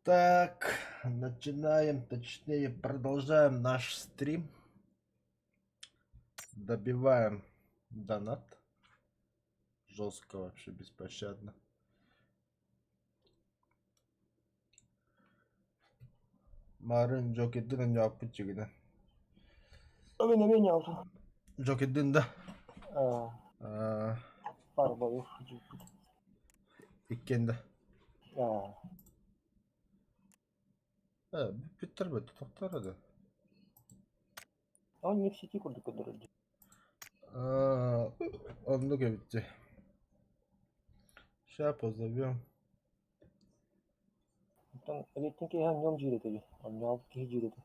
Так, начинаем, точнее продолжаем наш стрим. Добиваем донат. Жестко вообще, беспощадно. Марын Джокеддин yapıp çıkıyor. Öyle beni aldı. Джокеддин да. Var boyu. Иккенде. А, Bitirmedi, toktaradı. он не в сети курдук öldürüldü. Onu da bitti. Сейчас позовем. Там рейтинги в нем жирdedi. Он не алды ки жирdedi.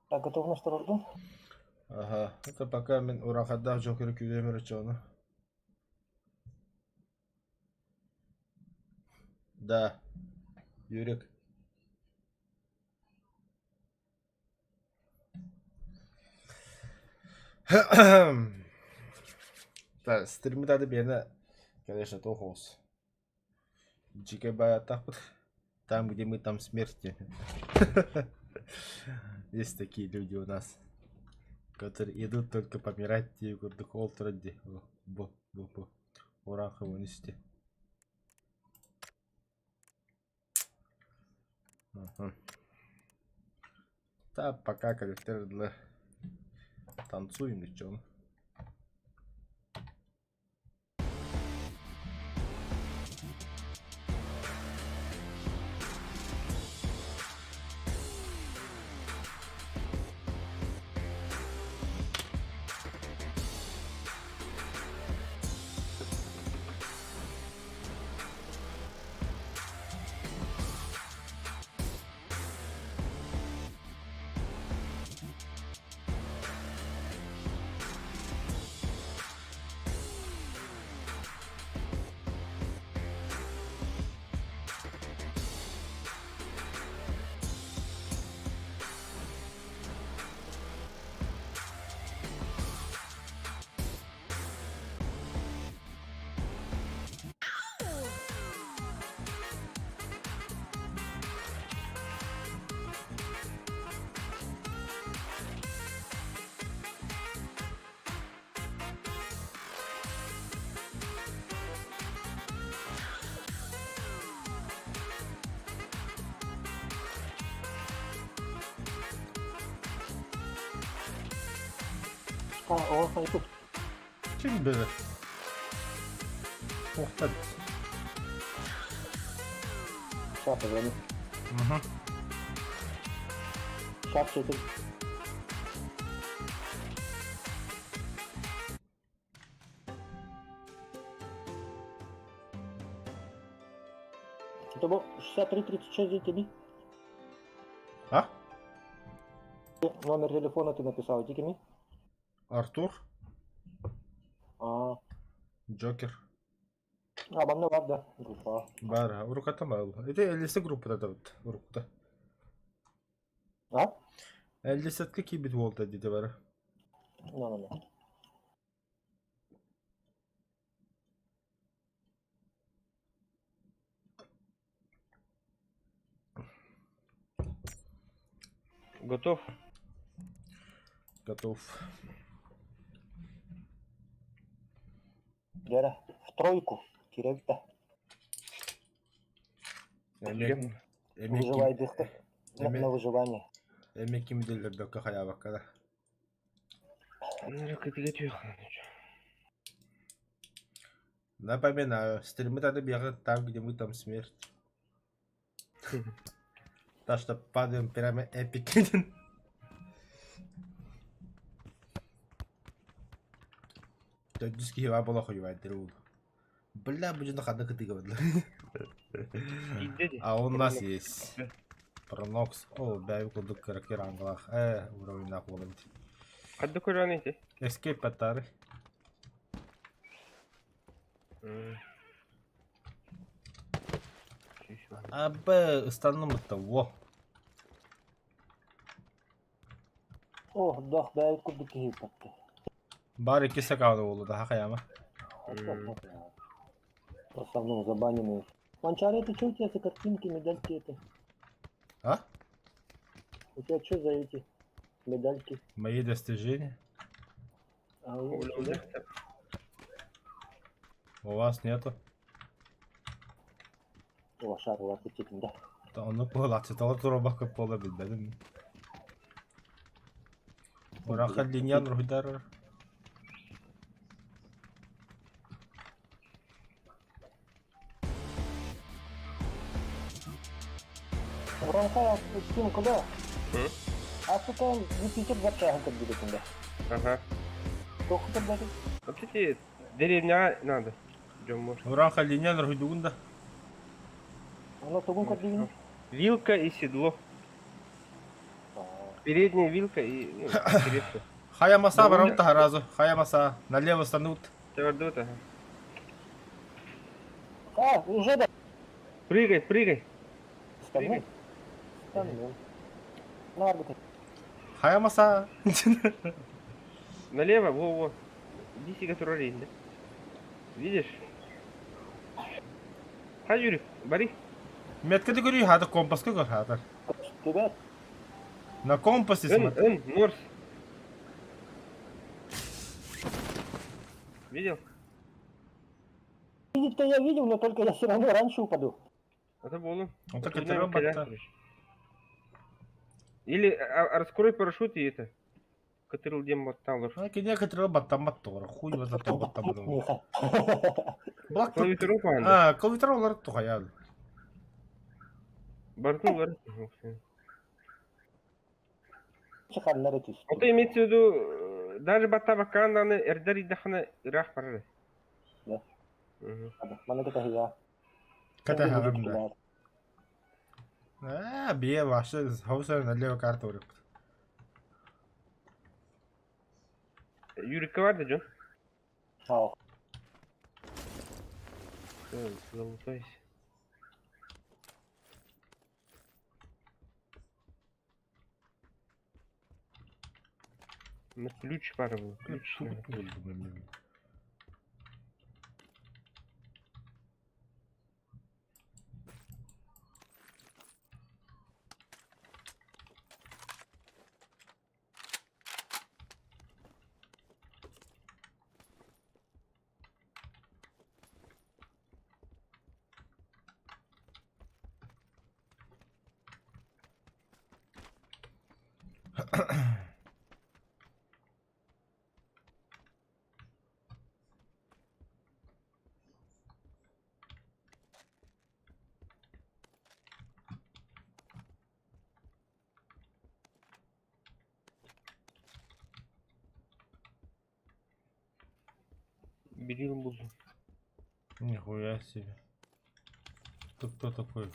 Так, готовность тұрды. Ага, это пока мен урахада Джокеры күлемір чоны. Да, Юрик. Да, стримы дады бені, конечно, тохос. Джикебая так вот. Там, где мы, там смерти. Есть такие люди у нас, которые идут только помирать и в ради ураха вынести. Да, пока коллектор для танцуем, ничего. Оған YouTube. Kim bilir? Muhtaç. Сейчас позвони. Сейчас чекай. Это был 6336 GTB. А? Номер телефона ты написал, GTB. Артур? А, Джокер. bende var da. Grupa. Бар, уруката мал. Это 50 группа да вот, урукта. А? 50 какие бит волта деди бар. Не. Готов? Готов. Гера, в тройку. Керек-то. Выживай дыхты. На выживание. Ким делер дока хая баккада. Напоминаю, стримы надо бегать там, где мы, там смерть. Так что падаем прямо эпик. Диски хива было хуевать друг. Бля, будет на ходу ты говорил. А у нас есть Пронокс. О, бәйбі күрдік керекер аңғылақ. Уровень нақылын. Қадды көрген еті? Escape пәттары. Абы, ұстанымытты, во. О, дах бәйт күрдік кейіп бәтті. Bari kese kaldı oldu daha kayama. В основном забаненные. Манчаре, ты что у тебя за картинки, медальки это? А? У тебя что за эти медальки? Мои достижения. А у тебя? Olacak. У вас нету. Лошар, лошар, да. Da onu pıhlatçıtalı tura bakıp olabilmedim. Bırakın linyan ruhidar. Ранка, Тим, куда? Hı? А сука, Юпитер запчаган как будет тогда. Ага. Сколько тогда? Вот эти деревня надо. Идем, может. Bırakın linyan ruhidunda. Оно тугун как будет? Вилка и седло. Передняя вилка и ну, интересно. Хая маса Ну, барам разу. Хая маса. Налево станут. Твердота. Ага. А, уже да. Прыгай, прыгай. Стану. Стану. Надо так. Хая маса. Налево, во-во. Иди который да? Видишь? Хай, Юрик, бори. Metkede görüyor hadi kompaska gör hadi. Тебя? На компасе смотри. Норс. Видел? Видеть-то я видел, но только я все равно раньше упаду. Это было. Он так Тут, это наверное, робот. коряк. Или раскрой парашют и это. Который где мотал. А некоторые баттан мотора. Хуй его за то баттан мотора. Миха. Блак Клавиатуру anda. А, клавиатуралар тухаяды. Бортнулар. Çıkanları tüs. Это имеется в виду, даже батабакананы эрдери дахана рах парады. Да. Мгм. Bana da kahya. Ката хагамда. А, бие ваше хаусар налево карта урып. Юрик var da Джон. Ау. Залутайся. На ключ пара был. Ключ. надо. Берил буду. Нихуя себе. Ты кто такой?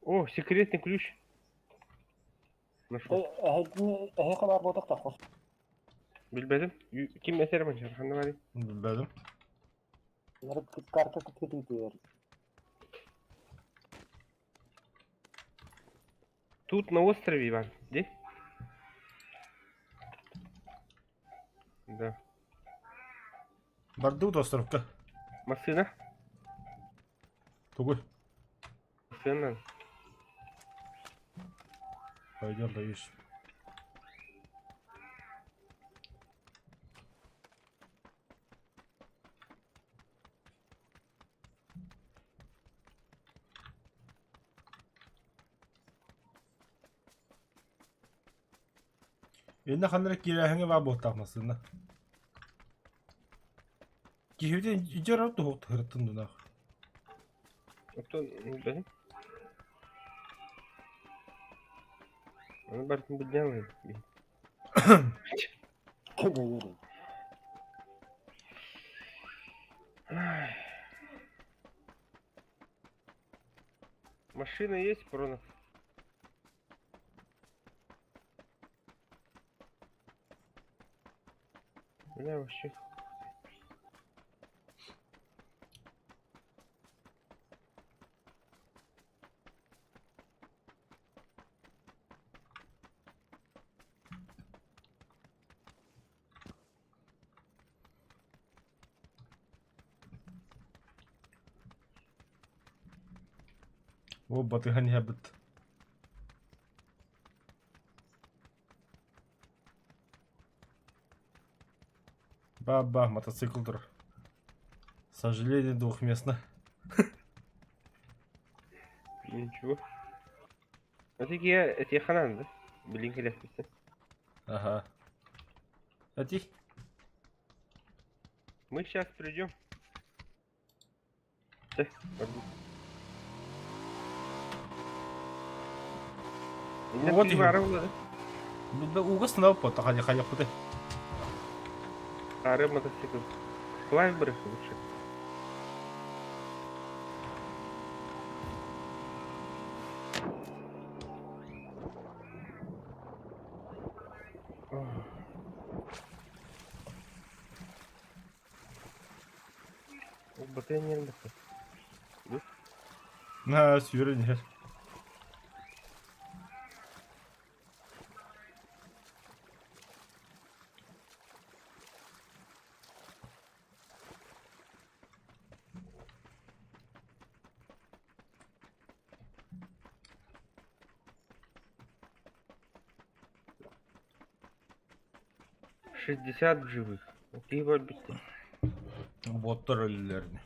О, секретный ключ. Нашел. He kadar bodak da kos. Bilmedim. Kim eser ben şarkında var ya. Bilmedim. Yarıp karta tutuyor. Тут на острове, Иван. Где? Да. Бардут островка. Машина. Тугой. Машина. Пойдем, боюсь. Енді қандыры керәхіңе бар болып тақмасына. Кехеуден үйдер ауды оқты ғырттын дұнақ. Кто? Bilmedim. Onu Bartın bilmiyorum. Kime yürü. Машина есть, Пронов? Бля, вообще. О, батыган ябыт. Баба, мотоцикл тур. Сожаление, двухместно. Ничего. Вот эти ханан, да? Блин, лестница. Ага. А ты? Мы сейчас придем. Вот и- да? Угас на опыт, ханя худы. Ары мотоцикл. Клайв брых лучше. Батарея не надо. На, сюры нет. — 60 в живых. Окей, вольбит. Боттар өлілеріне.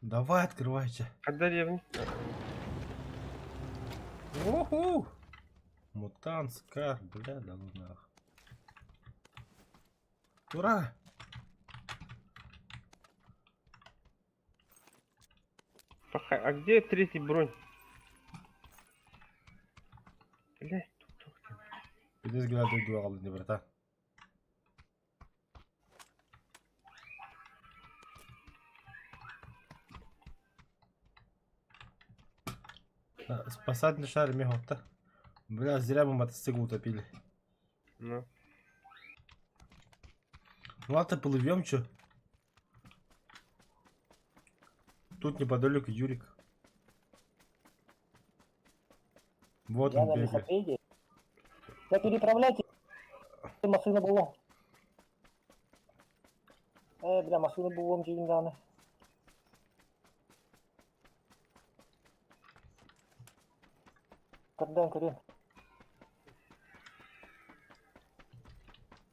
Давай, открывайте. От деревни. Уху! Мутант, скар, бля, да ну нах. Ура! А где третий бронь? Блять, тут. Без взгляда уйду, не брата. Спасать на шаре мехота. Бля, зря мы мотоцикл утопили. Ну. Ну ладно, плывем, чё? Тут неподалеку Юрик. Вот Я он на бегает. велосипеде. Я переправляйте. Машина была. Бля, машина была даны. Кардан, Карин.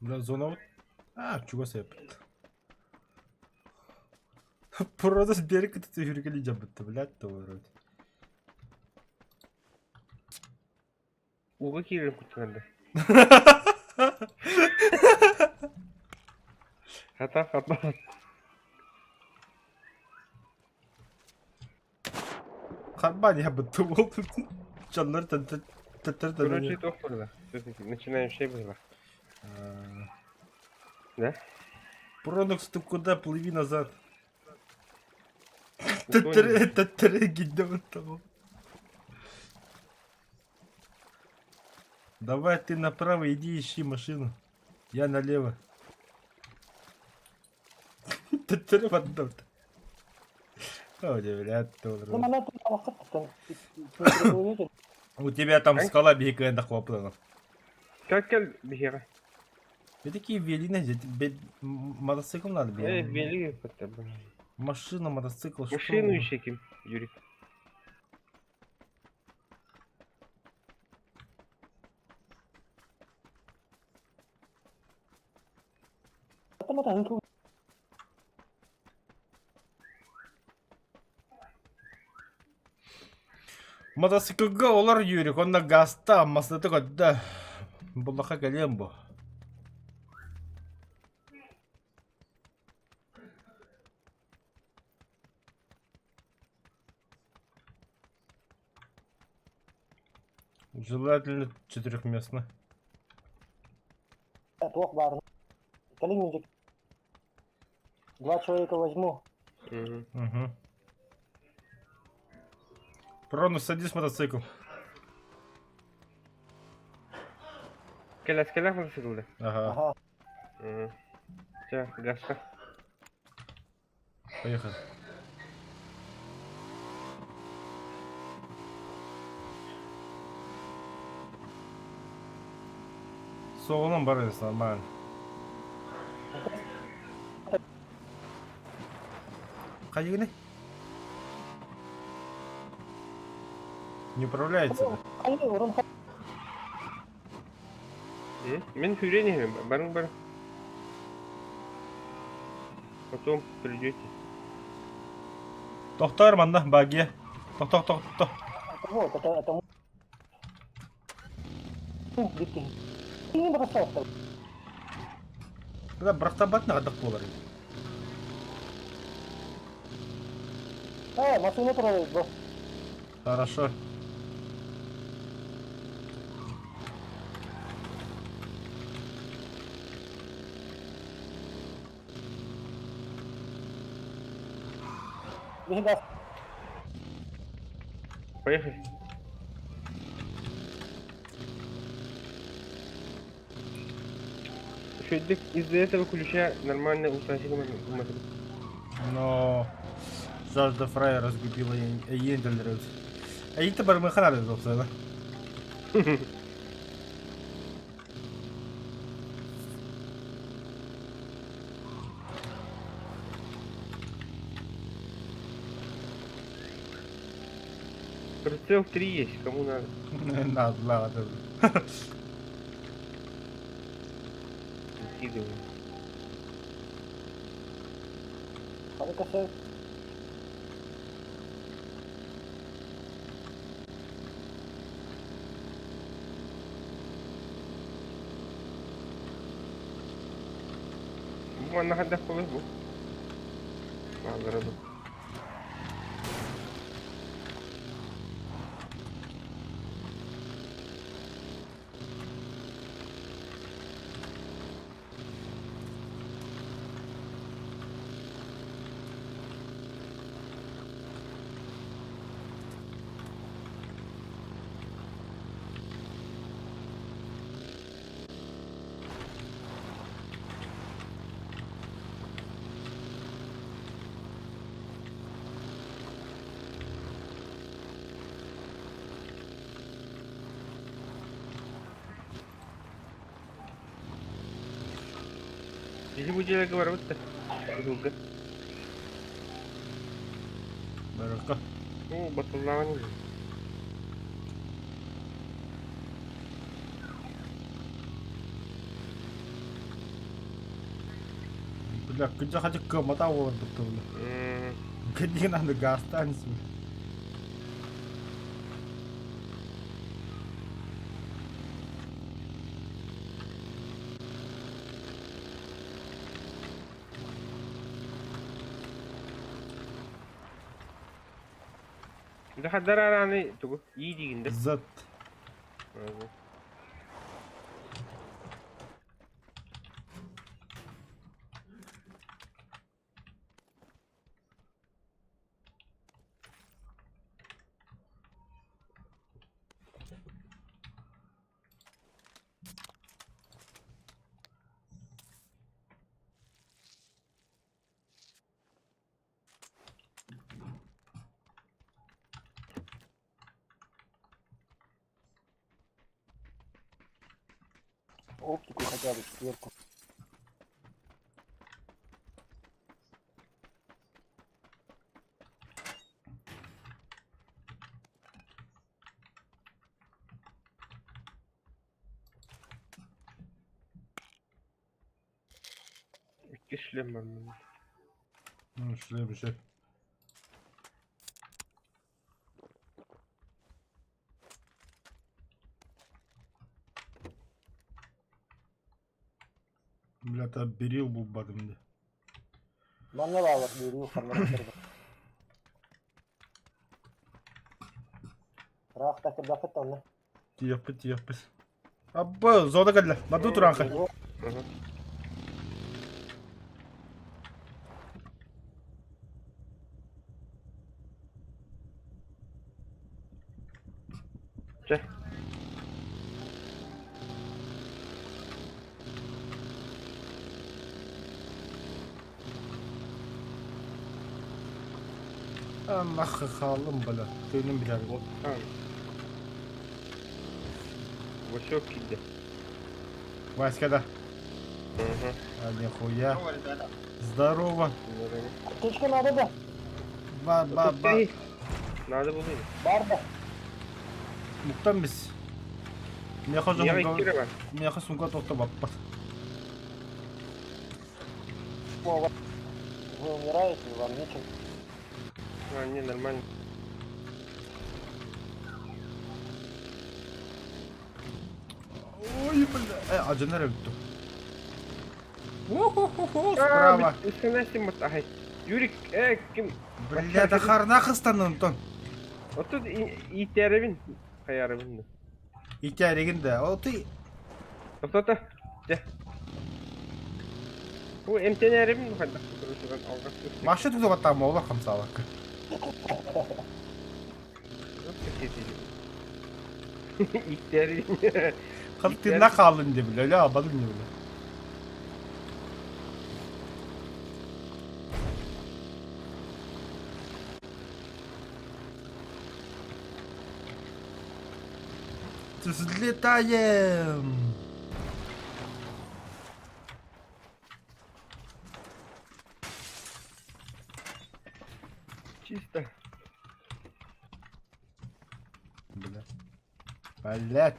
Бля, зона вот. А, чего сепет? Просто с берега тут Юрика не жабыт, блядь, то вроде. Уга кирим кутганда. Хата. Харбани жабыт болду. Жандар Короче, тоқтырда. Начинаем шейбыла. Да? Пронокс, ты куда? Плыви назад. Утонем. Гидем того. Давай ты направо иди ищи машину. Я налево. Татары в одном. О, блядь, Ну, она тут там. у тебя там скала бегает на хлопнула. Как бігера? И такие велины, мотоцикл надо бегать. Вели как-то, блин. Машина, мотоцикл, что? Машину ищи, Ким, Юрик. Мотоциклга олар Юрик, он на гаста, маслы такой, да. Булаха галембо. Желательно четырехместно. Плохо барно. Калинчик. 2 человека возьму. Угу. Пронус, садись в мотоцикл. Келес мотоциклда. Ага, Ага. Все, газка. поехали. Соғылым бар емес, нормально. Қай жеріне? Не управляется, да? Қай орын Мен фюрение, бар. Потом придете. Тоқтар манда, багия. Тоқ. Вот, это дикий. Ini бросался. Когда брахтабат надо болар. Машину трогает, бро. Хорошо. Беги газ. Поехали. Из-за этого ключа нормально усадили мотоцикл. Но жажда фрая разгубила ендельред. Әйті бір ми қанады доқса, да? Прицел 3 есть, кому надо. Надо. Скидываю. Hadi kasaya. Bu ana kadar kolay bu. Manzarada. Если будете разговаривать-то долго. Бараққа. Ну, баталлавание. Бля, күнде қачы көмата олар бұқты бұлы. Күнде нанды гастан су. Да хаддар араны тугу iyi дегенде. Зат. Оптику хотя бы четверку. İki шлем var bunun. Ну, шлем же. Бля, та берил бұл бадымды. Mana var veriyor kamera. Rafta ke dapat onu. Тияппыз. Абба, зода кәділі. Маду тұранға. Ага. Че? Ama kalım böyle. Tüyünüm bir abi. Отстань. Васек иди. Васька, да. Ага. А нихуя. Здорово. Аптечка надо да? Ба. Надо было. Бар да. Muhtan biz. Ne kadar Я sunga, Кира. ne kadar sunga tokta bappat. Вы умираете, вам нечем. А, не, нормально. Ой, бля. Acı nereye gitti? Уху-ху-ху, справа. Ага. Ага. Юрик, ким? Бля, да харна кыстанын тон. Вот тут и теревин. Хаяревин. İçerigin de. O tı. Кто-то. Де. Bu emtenerevin mi kadar? Şuradan alga sürtük. Maşa tutup hatta mı ola kamsa bak. Nasıl keseceğim? İhtiyarın. Kıltığında kaldın diye bile. Öyle abalım diye bile. Взлетаем! Чисто. Бля. Блять.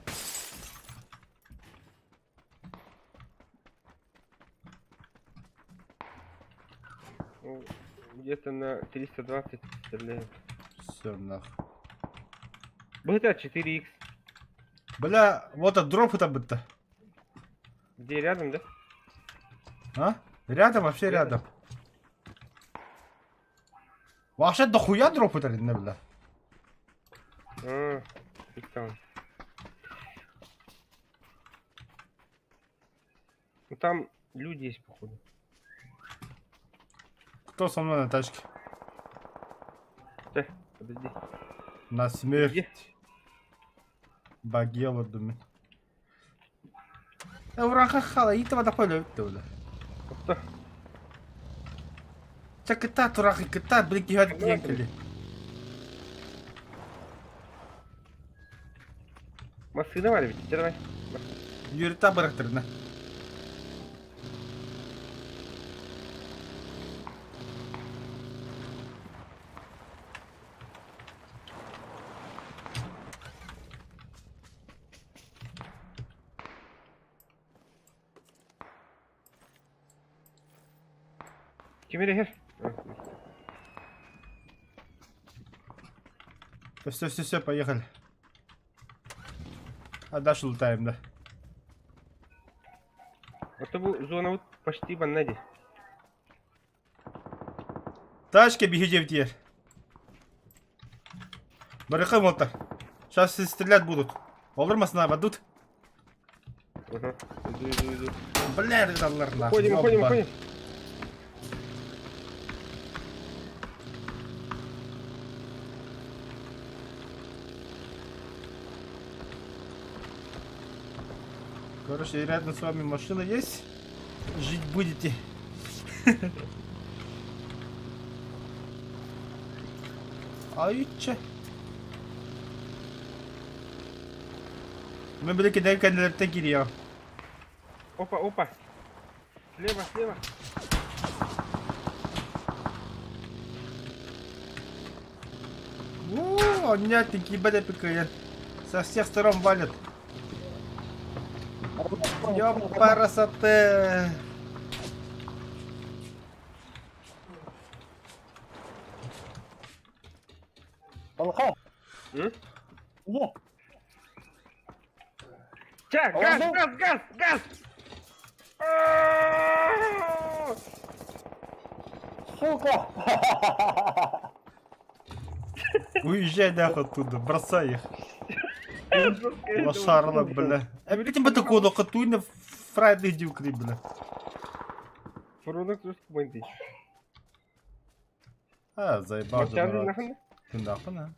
Ну, где-то на 320 стреляю. Все нахуй. GTA 4X. Бля, вот от дроп это будто. Где рядом, да? А? Рядом, вообще рядом. Вообще дохуя дроп это не бля. А, и там. Ну там люди есть, походу. Кто со мной на тачке? Да, подожди. На смерть. Где? Багело думаю. Врага хала, и това да поле бля. Кто? Чакай та турах и ката, блин, гиhat генкали. Машина var bir. Давай. Yürü ta bıraktırın. Kimi her? Все, поехали. А дальше лутаем, да. Это bu zona вот почти в Аннаде. Тачки бегите в дверь. Барыхай молта. Сейчас все стрелять будут. Olur mu sana badut? Ага. Иду. Бля, рыдалар нахуй. Уходим. Короче, рядом с вами машина есть. Жить будете. А и че? Мы были kendilerine giriyor. Опа. Слева. О, нятненький, бля, пикает. Со всех сторон валят. Ёпарасоте. Алха, М? где? Чак, газ! А-а-а! Сука! Уезжай нахуй оттуда, бросай их. Жёсткая Лошарлок, бля. Опять бы такого лохотуйна фрайдых дюкри, бля. Фурунок жёстко бандит. А, заебал же Мартяжи народ. нахуй? Ты нахуй, на.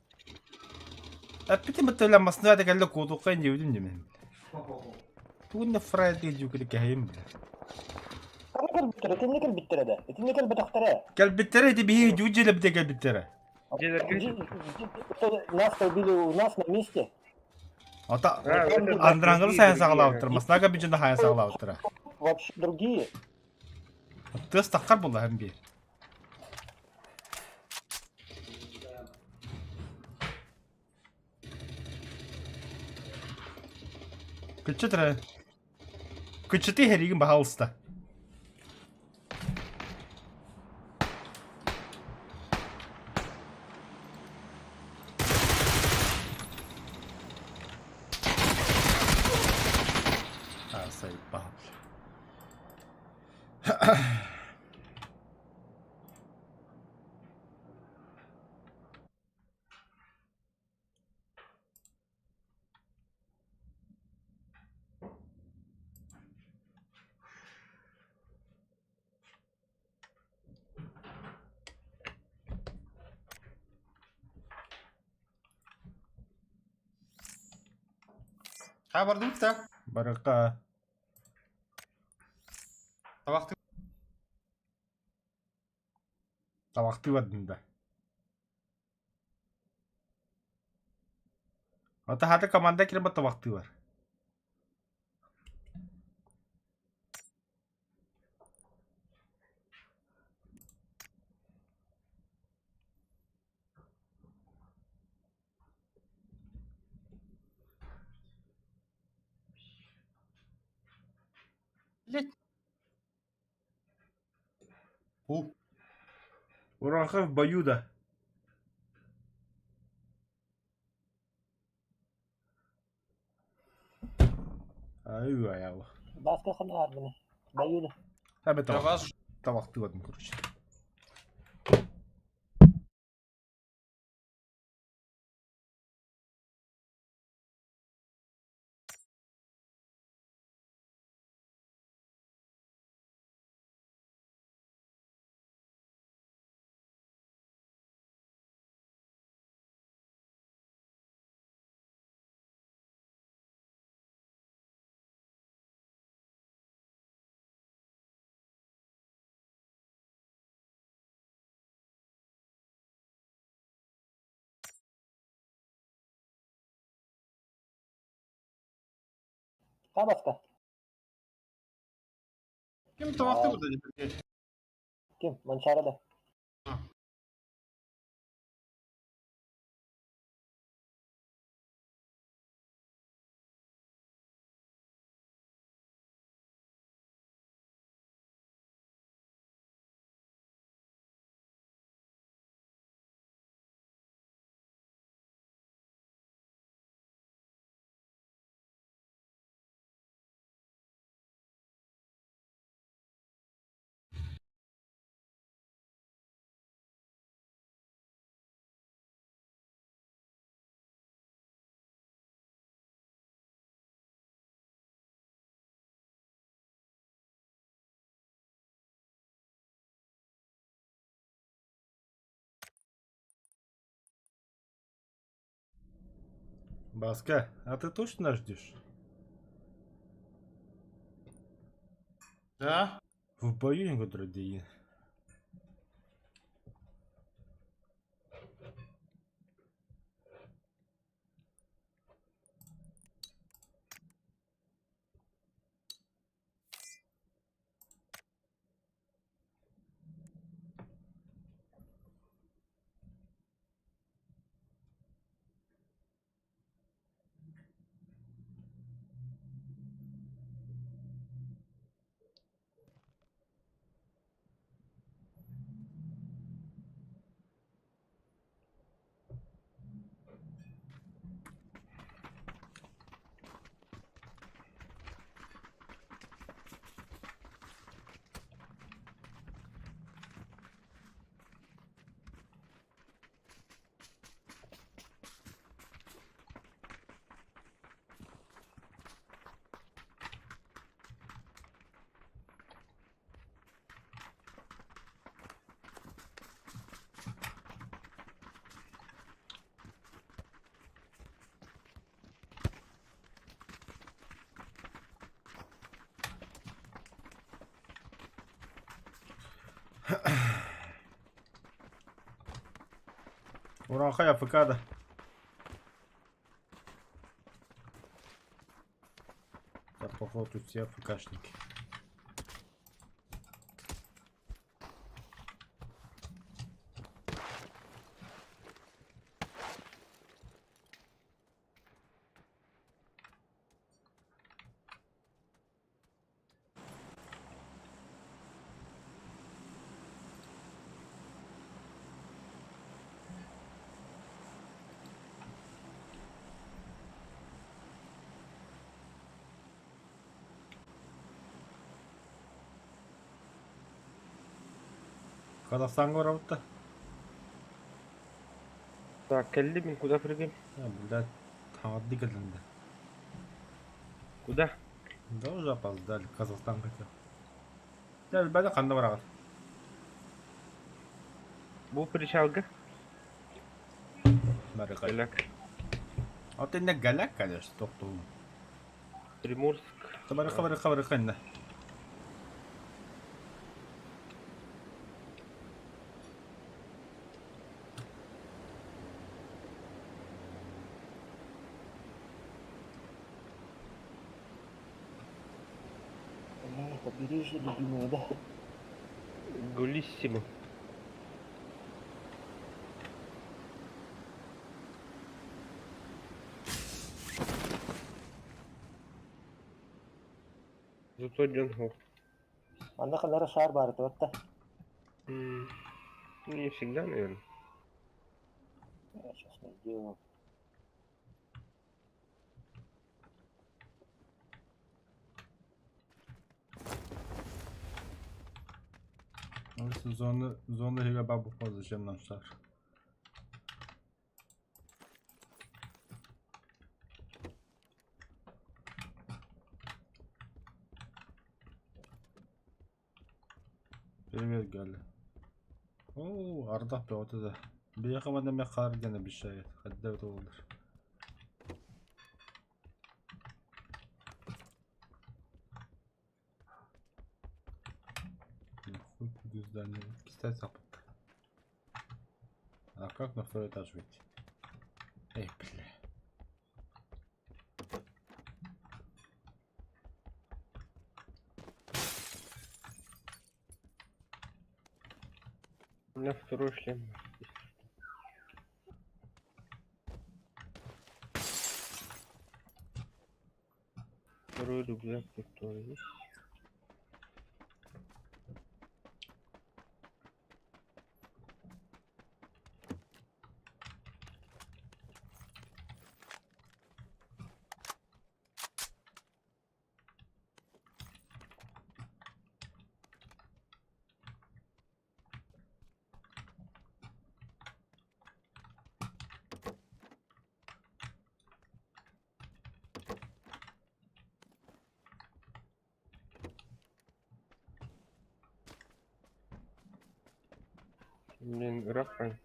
Опять бы ты ля масна да галла коду кань юдим немен. Туйна фрайдых дюкри кахим, бля. Etini kal bittere de. Etini kal bataktare. Gel bittere de bir yücele bir de gel bittere. Нас побили у нас на месте. Ата это Андрангыл другие, сайын другие, сагалабыттыр. ага. Маснага бичинде хайын сагалабыттыр. Вообще другие. Тыс таққар болла hem bir. Кычытыры. Кычыты херигин бахалыста. Sayıp bahal. Ha vardı mı da? Baraka. Tabakta Tabakti vadında. Ata hada kamanda kirba tabakti var. bu. Уранхов в бою да. Aywa yawa. Баска ханар біне. Баюды. Tabi Ya vaz tabakti vadım короче. Ка баска? kim tabakta burada dedi. Ким? Манчарада. Баска, а ты точно ждешь? Да? В бою не годродеи. Уранхай АФК-да. Да, походу, тут все АФКшники. Қазақстанға барабыт. Так, кельми, куда прыгаем? Блядь, тамадды келдіңді. Куда? Да уже опоздали, Казахстан хотел. Я бәді қанда барағат. Бұл причалга? Бәрі қай. Галяк. А ты не галяк, конечно, тоқтуым. Приморск. Қабыры қайында. Побережье любимое, да? Гулиссимо. Зато Джонгу. Анда қандары шар бар это вот да. Не всегда, наверное. Я сейчас найду. Зоны хига бабу поза, зачем нам шар? Привет, Галя. О, Ардақ бе отыда. Бияқы мада мен қалар дені бішайет. Қадда өті олдыр. Хуй куди здание. Кистай сапыт. А как на второй этаж выйти? Эй, бля. У меня второй шлем. Второй рюкзак тут тоже есть. Блин, графа.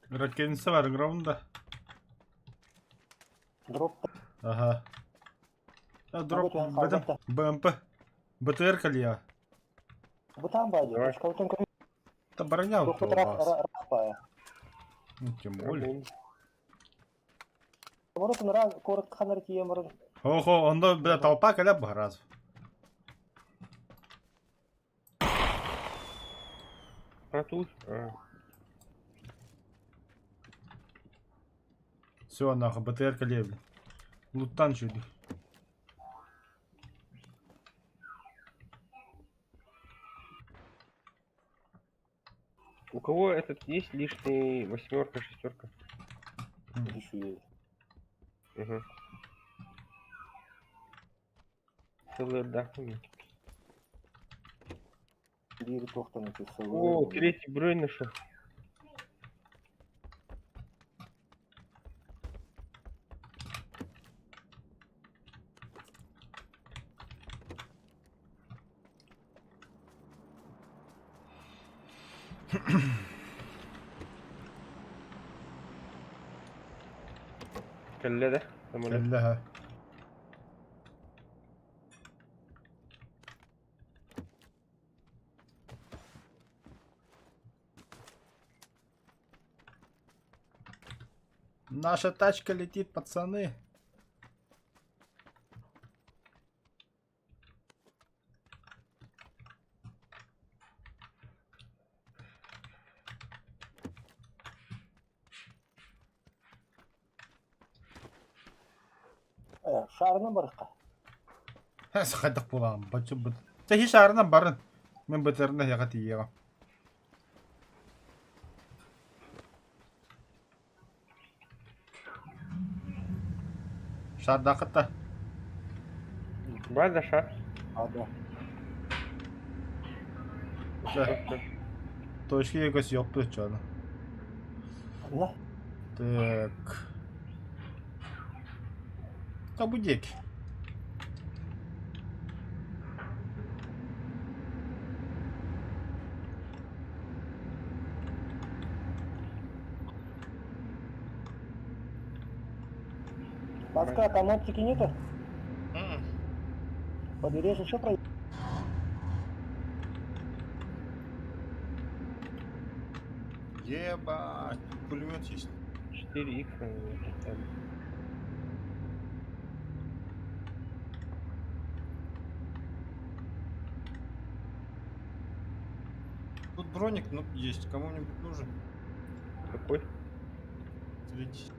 Ракетница var gravında. Дроп. Ага. А, дроп, Ben бәдім, kaldım. БМП. БТР калия. Bu там бади. Давай. Шкаутон круг. Да броня вот Дроп у вас. распая. Ну, тем более. Может, он раз коротко ханар тие может. Охо, онда бля толпа каля бы раз. А тут? А. Все, нахуй, БТР калия, блин. Лутан чуди. У кого этот есть лишний восьмерка, шестерка? Еще есть. Угу. Целый отдохнул. Двери тохтаны. О, третий бронь нашел. Кәллә да. Самолет. كلها. Наша тачка летит, пацаны. Шарына барыққа. Сахадық болағым. Бачы бұд. Сәхи шарынан барын. Мен бұтырында яға тиеға. Шарда қытта. Бар да шар. Ады. Точки егос yok bu canım. На. Так. Табудек. Ласка, там оптики нету? М-м. Побережье еще пройти? Ебать, пулемет есть. 4х, наверное. Тут броник, ну, есть. Кому-нибудь нужен? Какой? Третий.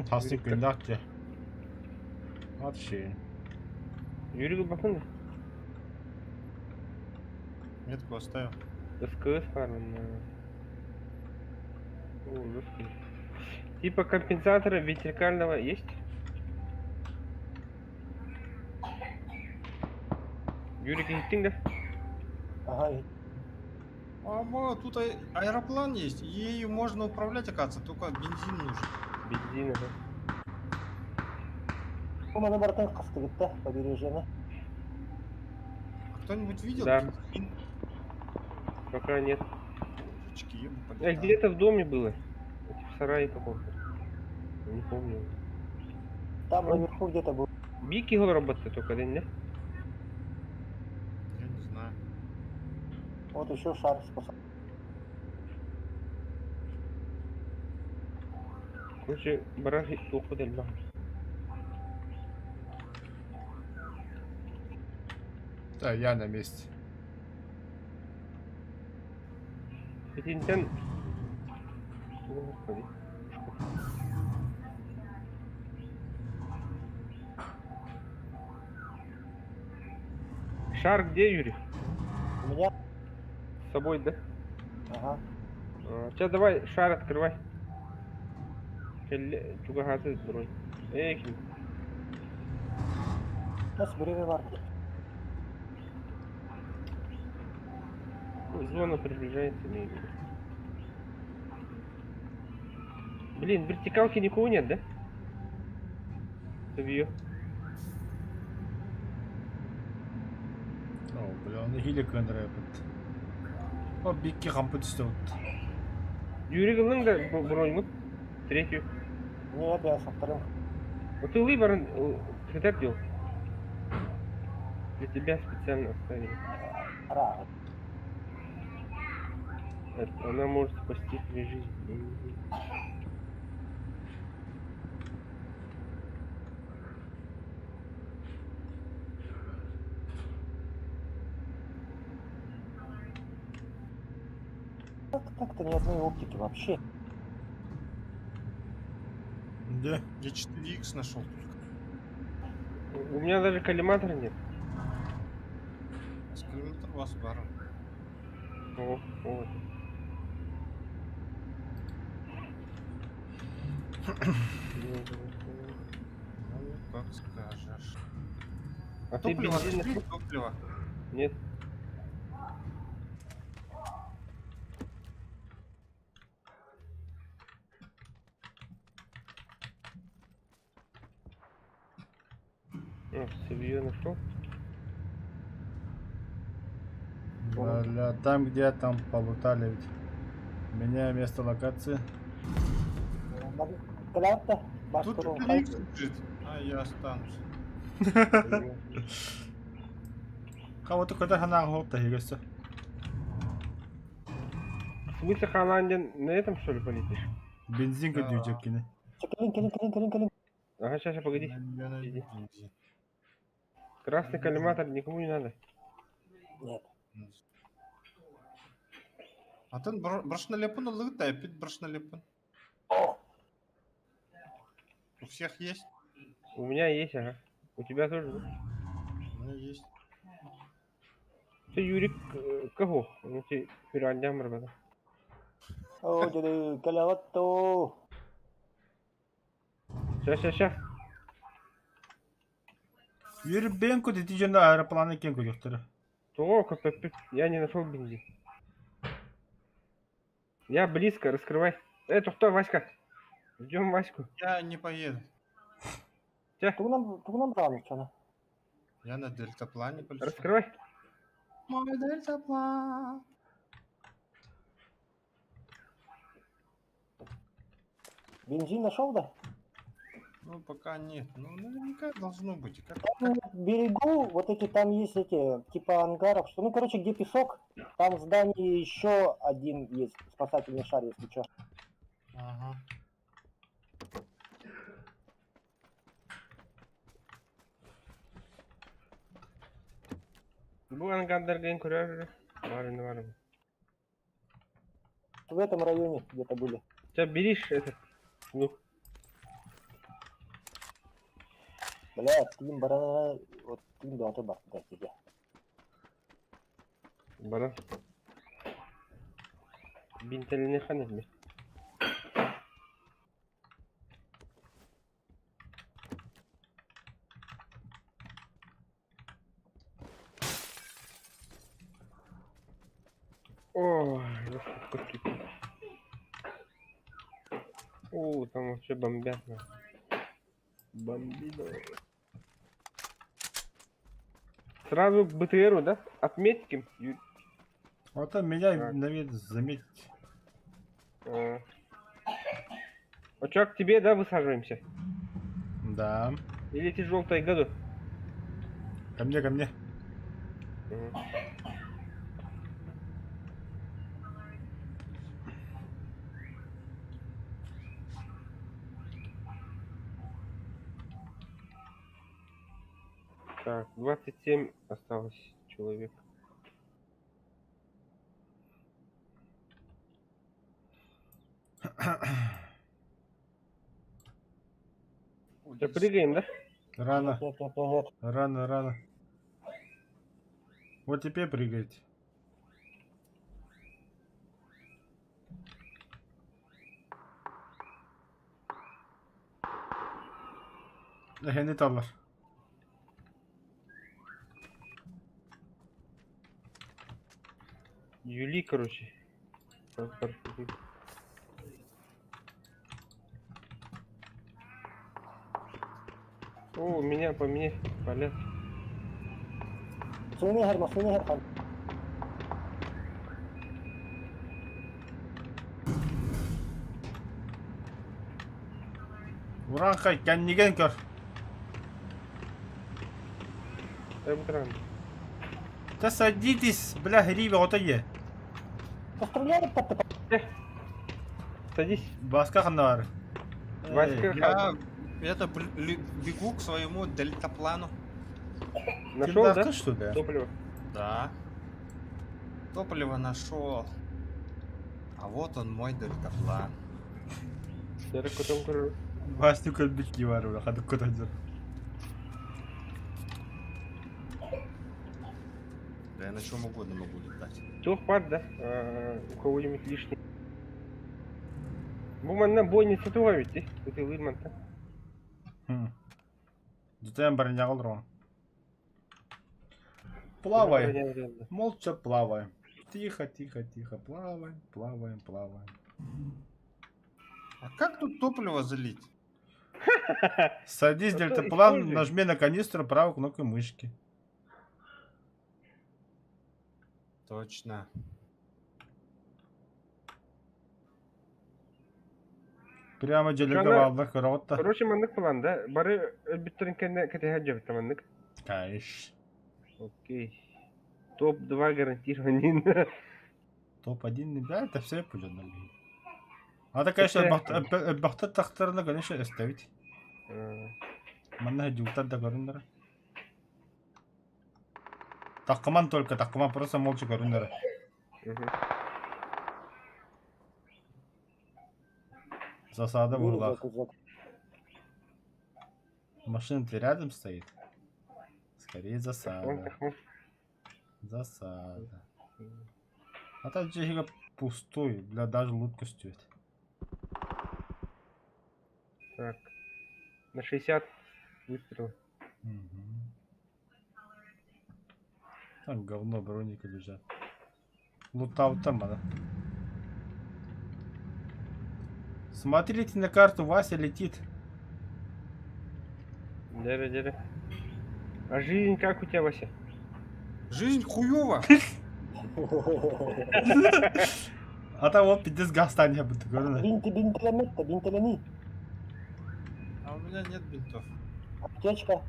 Tasdik gündakçı. At şey. Юрий bakın da. Метку оставил. СКС фарм. О, СКС. Типа компенсатора вертикального есть? Юрий, gittin de. Ага, Ама, тут аэроплан есть. Ею можно управлять, оказывается, только бензин нужен. Бензин, ага. Мана бартын қысты кетті, побережьені. А кто-нибудь видел? Да. Бензин? Пока нет. Жучки, Где-то в доме было. В сарае каком-то. Не помню. Там наверху где-то был. Бики работает только, да, не? Я не знаю. Вот еще шар спасал. Короче, баражи ухода льба. Да, я на месте. Пятинтен. Господи. Шар где, Юрий? У меня? С собой, да? Ага. Сейчас давай шар открывай. Чугагаты бронь. Эх, У нас время бар. зона приближается. Блин, вертикалки никого нет, да? Собью. О, бля, onu hile göndereyim. O bir iki kampı düştü. Юрий Галын да бронь, вот. Третью. Нет, я со вторым. Вот ты выбор когда делал? Для тебя специально оставили. Ра. Она может спасти твою жизнь. Так-то ни одной оптики вообще. Да. Я 4х нашел только. У меня даже коллиматора нет. Скалиметр вас бар. О, вот. Ну, как скажешь. А ты Топливо бензин нашли? нашел? Топливо. Нет. Собью нашел. У Бля, там где там полутали ведь. Меняю место локации. Клятта, Тут Башкиру, Феликс лежит, а я останусь. Кого-то куда хана гопта хигаса. В смысле, Холландия на этом, что ли, полетишь? Бензинка Да. дючек кини. Килин. Ага, сейчас, погоди. Я на Иди. бензин. Красный коллиматор никому не надо. Нет. Атын брашналепын улыгы да пит брашналепын. У всех есть? У меня есть, ага. У тебя тоже, да? У меня есть. Ты, Юрик, кого? Ну, ты фирандям работал. О, jadi kelewat tuh. Сейчас. Юрий Бенко детиженда аэропланы кен көйөктөрү. Только я не нашел бензин. Я близко, раскрывай. Тухта, Васька. Ждем Ваську. Я не поеду. Тугунам брал чана. Я на дельтаплане полечу. Раскрывай. Мой дельтаплан. Бензин нашел, да? Ну, пока нет. Ну, наверняка должно быть. Как... Там на берегу, вот эти, там есть эти, типа ангаров, что, ну, короче, где песок, там в здании еще один есть спасательный шар, если что. Ага. Bu ангардерген көрер. Варен. В этом районе где-то были. Сейчас беришь этот. Ну, Блядь, тим барана, вот тим да, бар, да, тебе. баран. Бинтеліне қане ме? Ой, какие. О, там вообще бомбят. Бомбидо. Сразу к БТРу, да? Отметим. Вот там меня Так. навид заметить. А чё, к тебе, да, высаживаемся? Да. Или ты желтой году? Ко мне. Так, 27 осталось человек. Да, прыгаем, да? Рано. Нет. Рано. Вот теперь прыгайте. Не талар. Юли, короче. О, меня по мне палят. Sini Herman. Уран хай кәннеген көр. Эбтран. Да садитесь, бля, гриве отойе. Постреляли под Садись. Баска ханар. Васька, Я это бегу к своему дельтаплану. нашел, да? Ты что ли? Топливо. Да. Топливо нашел. А вот он мой дельтаплан. Серый котом короче. Басты көлбекки бар ура, хады көтөдүр. Да я на чем угодно могу летать. Тухпад, да? У кого-нибудь лишний. Буманна бойница туга ведь, ты лыман-то. Жутаем барыня калдырган. Плавай. Молча плаваем. Тихо. Плаваем. А как тут топливо залить? Садись, Зато дельтаплан, используй. нажми на канистру правой кнопкой мышки. Точно. Прямо желеге Жана- балда көрөтта. Короче, маннык план, да? Бары өлбүттөрүн кенне кетеге жабыта маннык. Кайш. Окей. Топ-2 гарантированный. Топ-1 не да, это все пойдет. А так, конечно, бахта тахтарына, конечно, оставить. Манна жуктар да көрүндөр. Таккаман только, таккаман просто молча көрүндөр. Засада в углах. Машина-то рядом стоит. Скорее засада. Засада. А там джига пустой, бля, даже лутка стоит. Так. На 60 выстрелов. Там говно, броники лежат. Лутал там, она. Смотрите на карту, Вася летит. Дере. А жизнь как у тебя, Вася? Жизнь хуёва. А там вот пиздец гастань, я бы так говорил. Бинтелеми. А у меня нет бинтов. Аптечка.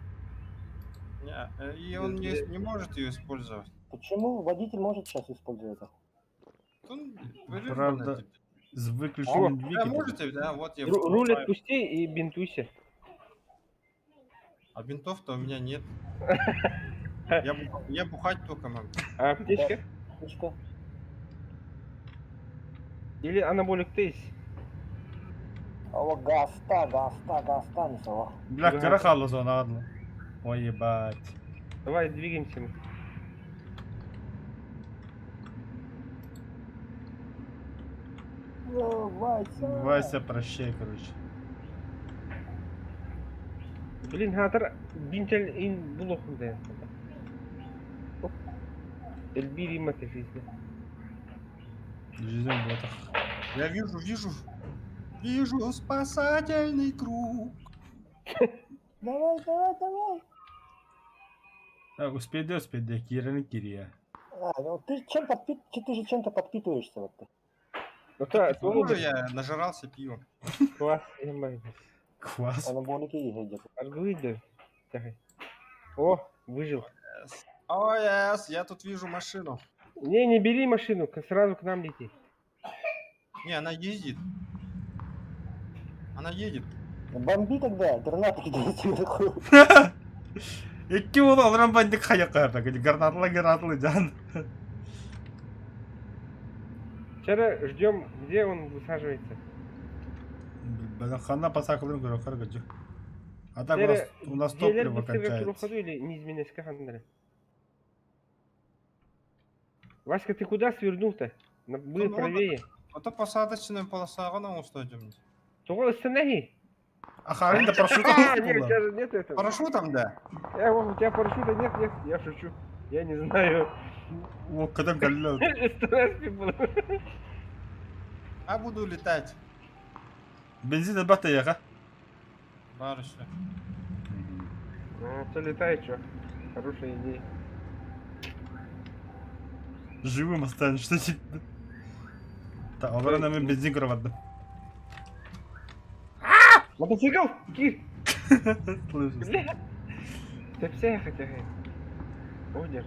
И он не может ее использовать. Почему водитель может сейчас использовать это? Он Правда, вырежет. с выключенным Да, двигателем. можете, да, вот я Руль вступаю. отпусти и бинтуйся. А бинтов-то у меня нет. Я бухать только могу. А аптечка? Аптечка. Или анаболик есть? О, гаста, не сова. Бля, карахала зона одна. Ой, ебать. Давай двигаемся мы. Вася, прощай, короче. Блин, хатыр бинтель ин блохунда. Эльбири маты жизни. Жизнь в ботах. Я вижу спасательный круг. Давай. Успей, да, Кира не Кирия. Ну ты же чем-то подпитываешься вот ты. Ну то, Тоже я нажрался пивом. класс, я маю. Квас. Анаболики и где-то. Аргуиды. О, выжил. О, я тут вижу машину. Не бери машину, сразу к нам лети. Не, она ездит. Она едет. Бомби тогда, гранаты кидайте сверху. Икки ол алран бандик хаяк кайрда, гранатлы жан. Вчера ждем, где он высаживается. Бля, хана пасакылын көрө каргыжы. А так Вчера у нас делер топливо быстрее в кончается. ходу или не изменясь кахандары? Васька, ты куда свернул-то? Был Ну, правее. Это посадочная полоса, она устойчивая. Того останови. А харин да парашютом А, нет, у было. тебя же нет этого. Парашютом, да? У тебя парашюта нет, я шучу. Я не знаю. О, когда галлёд. Страшно было. А буду летать. Бензин батарея. Барышня. Все летает, что? Хорошая идея. Живым останешься тебе. Так, обратно мы бензин кроватно. Мотоцикл? Кир! Слышишь? Бля! Ты вся хотя. Одер.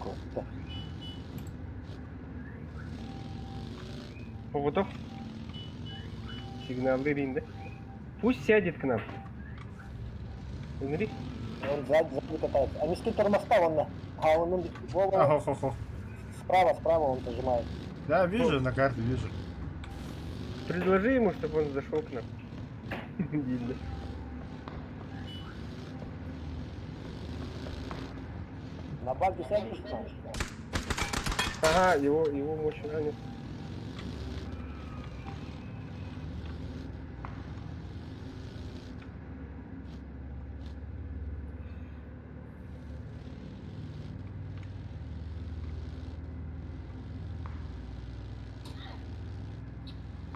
Коста. Поводов. Сигналы ринда. Пусть сядет к нам. Смотри. Он сзади катается. А не скипер моста вон на. А он Вова, Ахо-хо-хо. справа он зажимает. Да, вижу на карте, вижу. Предложи ему, чтобы он зашел к нам. Видно. На баге сядешь, знаешь? Ага, его мощь ранит.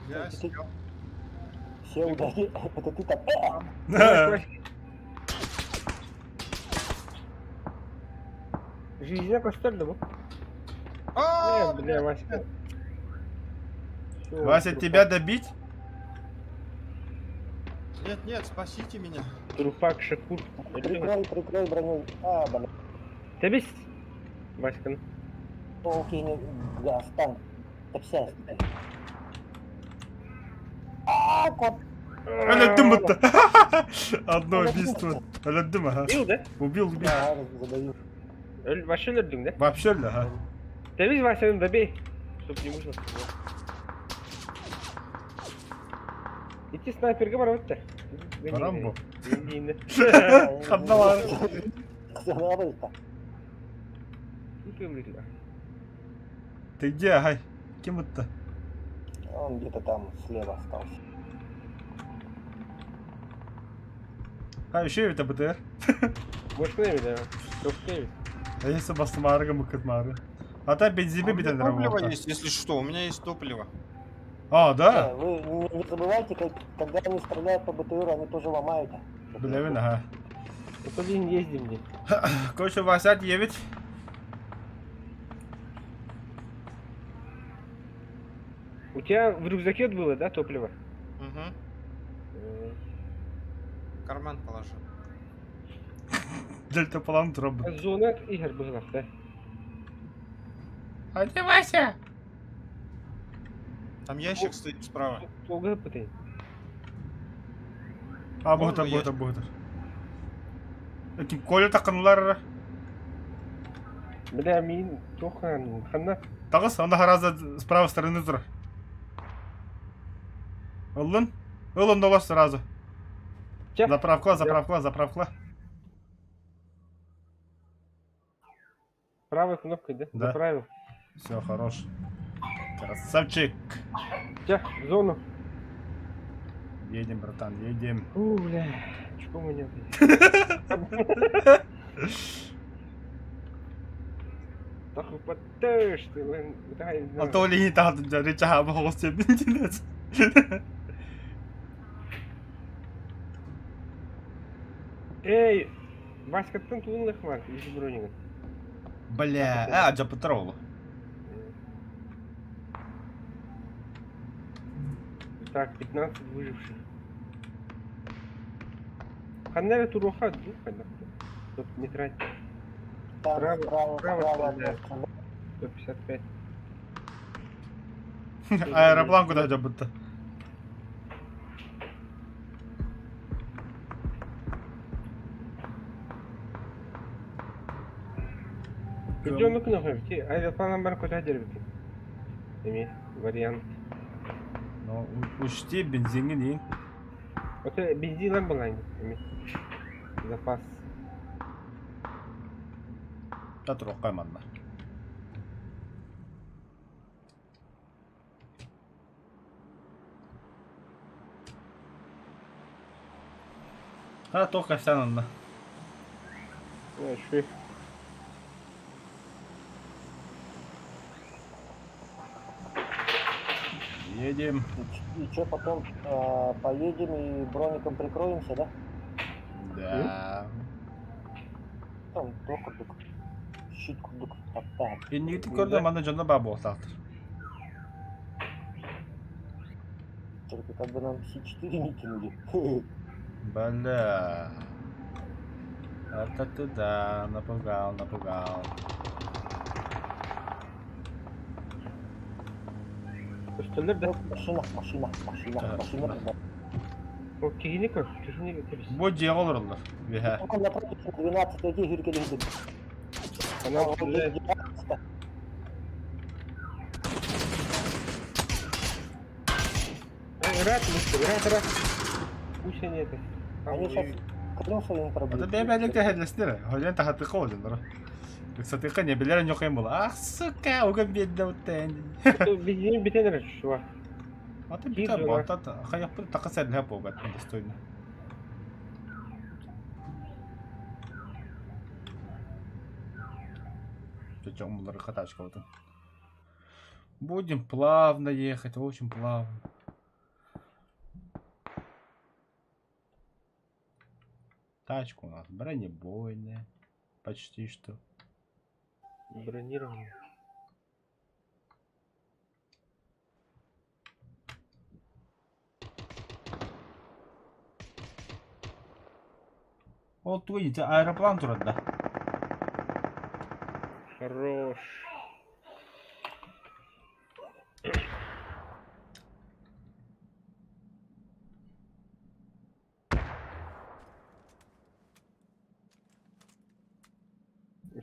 Я сел. Все удари. Это ты так. Давай, Васька. Жизнь костырды бу. А, Бля, Васька. Всё, Вася, трупак- тебя добить? Нет, нет, спасите меня. Трупак Шакур. Прикрой броню. А, блин. Тебись. Васька. Ну. Окей, не... Да, стан. Так сядь. А, кот. Öyle değil mi? Одно убийство. Öyle değil mi? Ha? Бил, да? Убил. Да, задаю. Вообще öldürdün de. Вообще ли, ha? Тебись, Вася, ну добей. Чтоб не вышло. İki sniper'ı var orada. Param bu. Yine. Kadına var. Все нравится. Ты где, Хай? Кем это? Он где-то там слева остался. Хай, еще это БТР. Boş ne mi de? Çok ne? А если бастамарга мыкытмары? А там А бензины у меня битен топливо работа. есть, если что, у меня есть топливо. А, да? Вы не забывайте, когда они стреляют по БТРу, они тоже ломают. Блин, ага. Вот один ездим где. Короче, Вася 9. У тебя в рюкзаке было, да, топливо? Угу. В карман положил. Дельтаплан робот. Зона игр была, да. А где Вася? Там ящик стоит справа. Толга пытай. А, Можно будет, ящик? будет. Эти Коля таканлар. Бля, мин тохан, ханна. Тагыс, анда хараза с правой стороны тур. Олын? Олын долаш сразу. Ча. Заправка. Правой кнопкой, да? Да. Заправил. Все, хорош. Красавчик. Ча, в зону. Едем, братан, едем. Бля, чего у меня? Так упадешь ты, дай. А то ли не так, реча об гости бензинец. Эй, Васька, ты тут нахват, из броника. Бля, джа патрол. Так, 15 выживших. Ханнера туруха, духа, да. Чтоб не тратить. Там Право, справа, право справа, стреляет. справа. 155. Аэроплан куда джа будто. John Knuckle ki aeroplandan ben kota derbitim. Demi вариант. Ну, учти, бензинге дейін. Ота бензинлар болайын. Деми. Запас. Да тұр қайманна. А, только сянанна. Ши. Едем. И что потом, поедем и броником прикроемся, да? Да. Там только дук. Щит курдук. Так. Иннигити көрді, мана жонда бабу олтақтыр. Только как бы нам С4 не кинули. Бля. Это ты да, напугал. Üstünler de. Машина. Да. O kihini koy. Kihini getiririz. Bu ciyek olurlar. Veha. Только напротив 12 эти Гюркели идут. Она стреляет. Рад, рад. Пусть они это. Они сейчас клёсом им Это пробьют. бебелик хедлестер. Холен тахаты ковден. Кстати, не билер нюхай мул. Ах, сука, уга бедда утен. Бензин битенер чувак. А ты битер болтат. Хаяк пыл такасер ле побат достойно. Причем мулары хатачка вот. Будем плавно ехать, очень плавно. Тачка у нас бронебойная. Почти что. Бронированный. Ол туй иде аэроплан турат да. Хорош.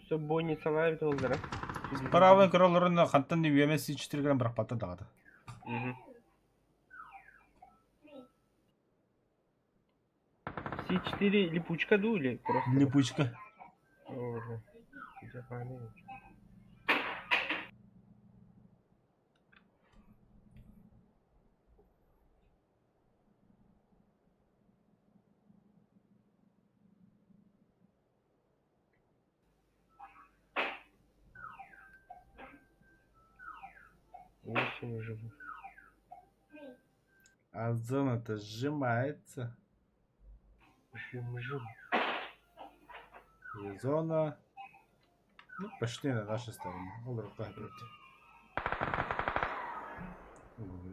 Все бойни салай бит олдара. Правый кролларын хантан UMS 4 грамм бірақ патта дагады. С4 липучка ду или просто? Липучка. Уже. Запали. Восемь уже. А зона-то сжимается. Жим. И зона... Ну, почти на нашей стороне. Олдырыққа берді.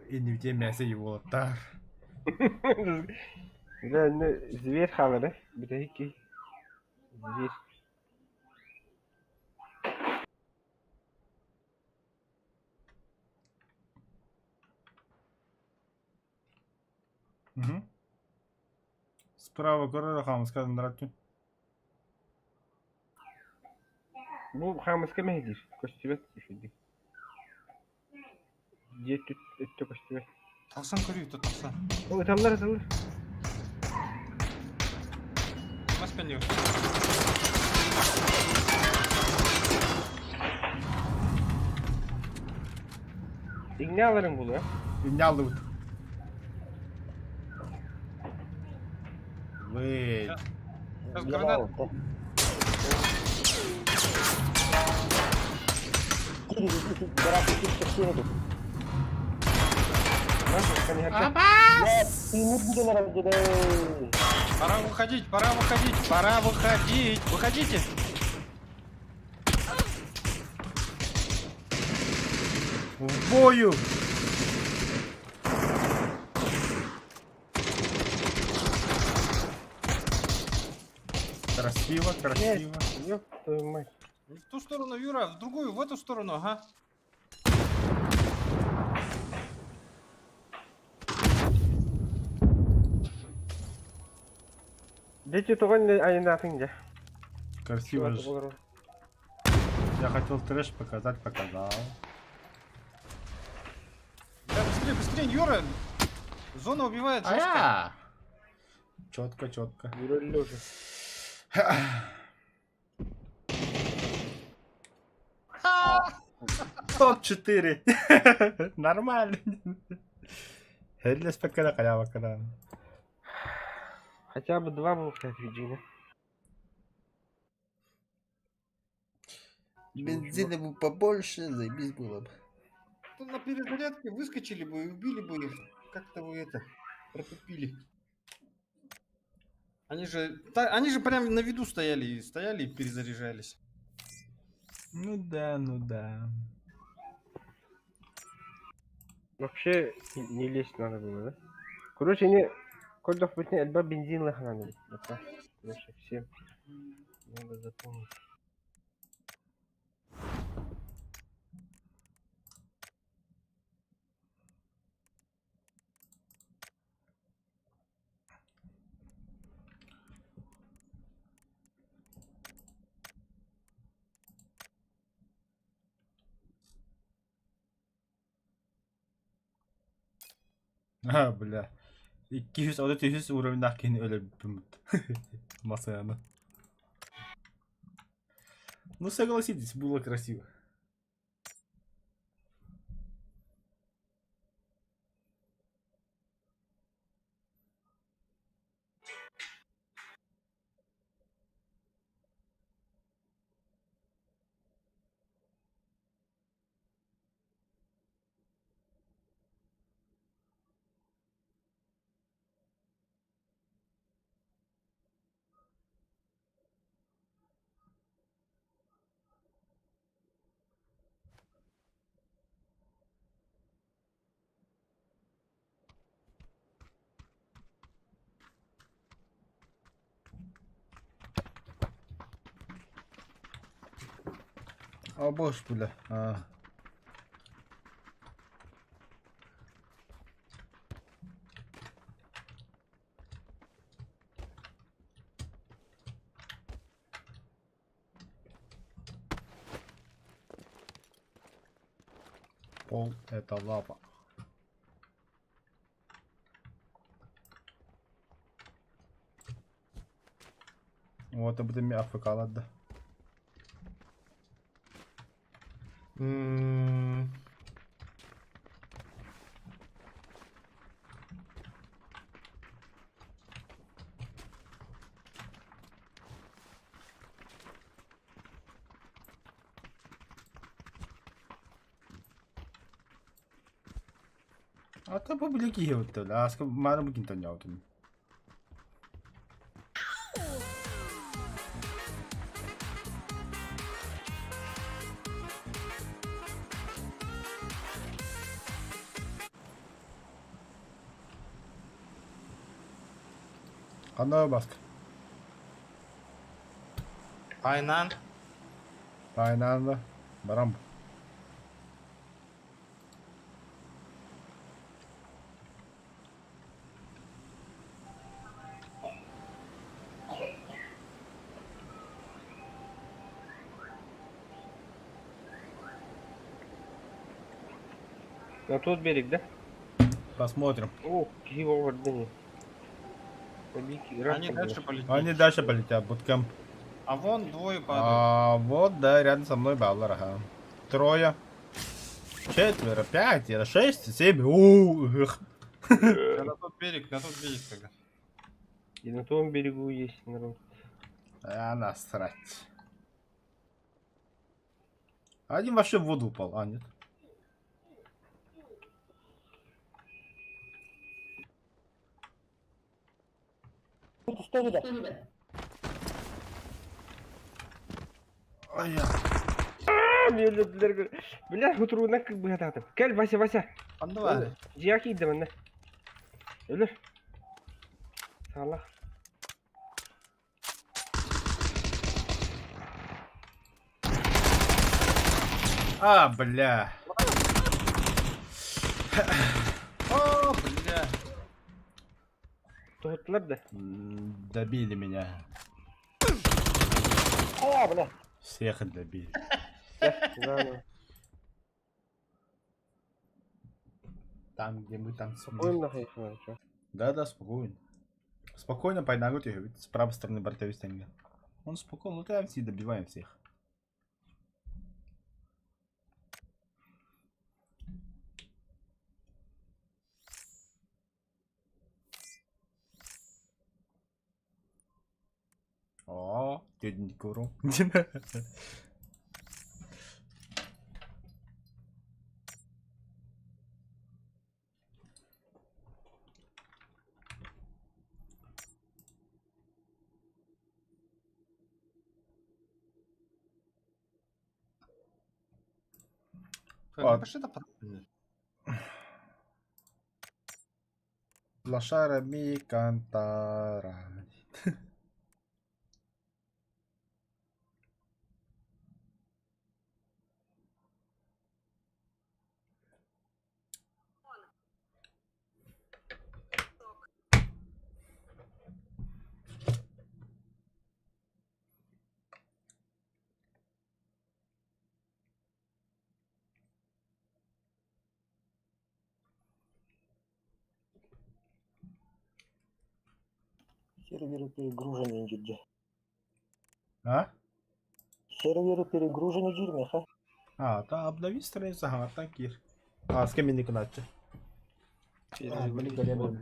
Инде мясо его тар. Да, ну, зверь хала, да? Битаки. Зверь. Угу. Справа көрі қамысқа дындыратын. Bu хамыска мехдир. Костюбет düşürdü. Diye öttü kostübet. Талсан көрейік, талсан. O atallar. Мас пен yok. İğne alırım bunu ya. Не алды бұд. Вэй. Сейчас Я гранат. мало, да. Гараж, ты Nasıl? Sen yaptın. не буду Пора выходить, пора выходить, пора выходить. Выходите. В бою! Красиво, красиво. Ёб твою мать. В ту сторону, Юра, в другую, в эту сторону, ага. Дети туган ай нафиг да. Красиво же. Я хотел трэш показать, показал. Да, быстрее, быстрее, Юра. Зона убивает жестко. Четко, четко. Лёжа. Топ-4. Нормально. Хеллес пекара каява кара. Хотя бы два был, кстати, видимо. Бензина бы побольше, заебись было бы. На перезарядке выскочили бы и убили бы их. Как-то вы это протупили. Они же прям на виду стояли и перезаряжались. Ну да, ну да. Вообще не лезть надо было, да? Короче, они кодов быть не альба бензин лоханали. Короче, всем надо запомнить. Ha бля. 200 adet 200 уровень keyin öyle bir Масаяна. Ну согласитесь, было красиво. А, бош, бля. А. Пол это лава. Вот об этом АФК, ладно. А ты публики вот это, а сколько мало бы кинто не аутен. Канал баск. Айнан. Айнанда. Барам. На тот берег, да? Посмотрим. О, его вардани. Они дальше полетят. Они дальше полетят, буткемп. А вон двое падают. А вот, да, рядом со мной Баллар, ага. Трое. Четверо, пять, 6, 7. Да, на тот берег тогда. И на том берегу есть народ. А, насрать. Один вообще в воду упал, а нет. Это что, ребят? Ай, я. Бля, хутруна как бы это. Кел, Вася. Подавай. Жияки иди мене. Ölür. Салах. А, бля. О, бля. Tuhuttular da. Добили меня. А, бля. Всех добили. Заново. Там, где мы там Спокойно нахуй, чё. Да, спокойно. Спокойно по ногу тебе, с правой стороны бортовой стенги. Он спокойно лутаем все, добиваем всех. О, дяденька урон. Не пошли да подавай. Лошара ми кантара. Серверы перегружены, джиджи. А? Серверы перегружены, джирмеха. А, та обнови страницу, ага, танкир. А, с кем не кнатче? А, блин, голема.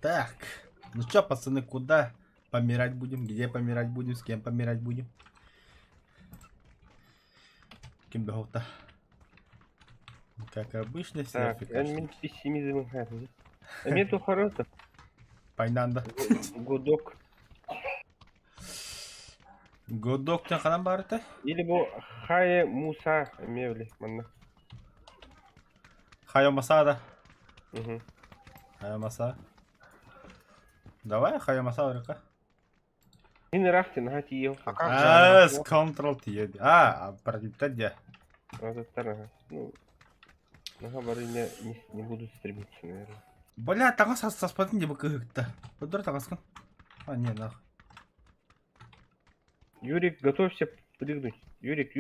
Так, ну чё, пацаны, куда помирать будем? Где помирать будем? С кем помирать будем? Кем бегал-то? Как обычно, Так, селфи, энмин конечно. пессимизм хәтле. Эме тухарыты. Пайнанда. Гудок. Годоктен канан барды? Или бу Хае Муса эмевли манна. Хайомаса. Мгм. Хайомаса. Давай Хайомаса орика. Ин рахтин хати ел. А как же она? С Ctrl T. Против где? Ну, нага бары не будут стремиться, наверное. Бля, таңа саспадың деп көкті. Бұдыр тағасқын. А, не, нахуй. Юрик, готовься прыгнуть. Юрик.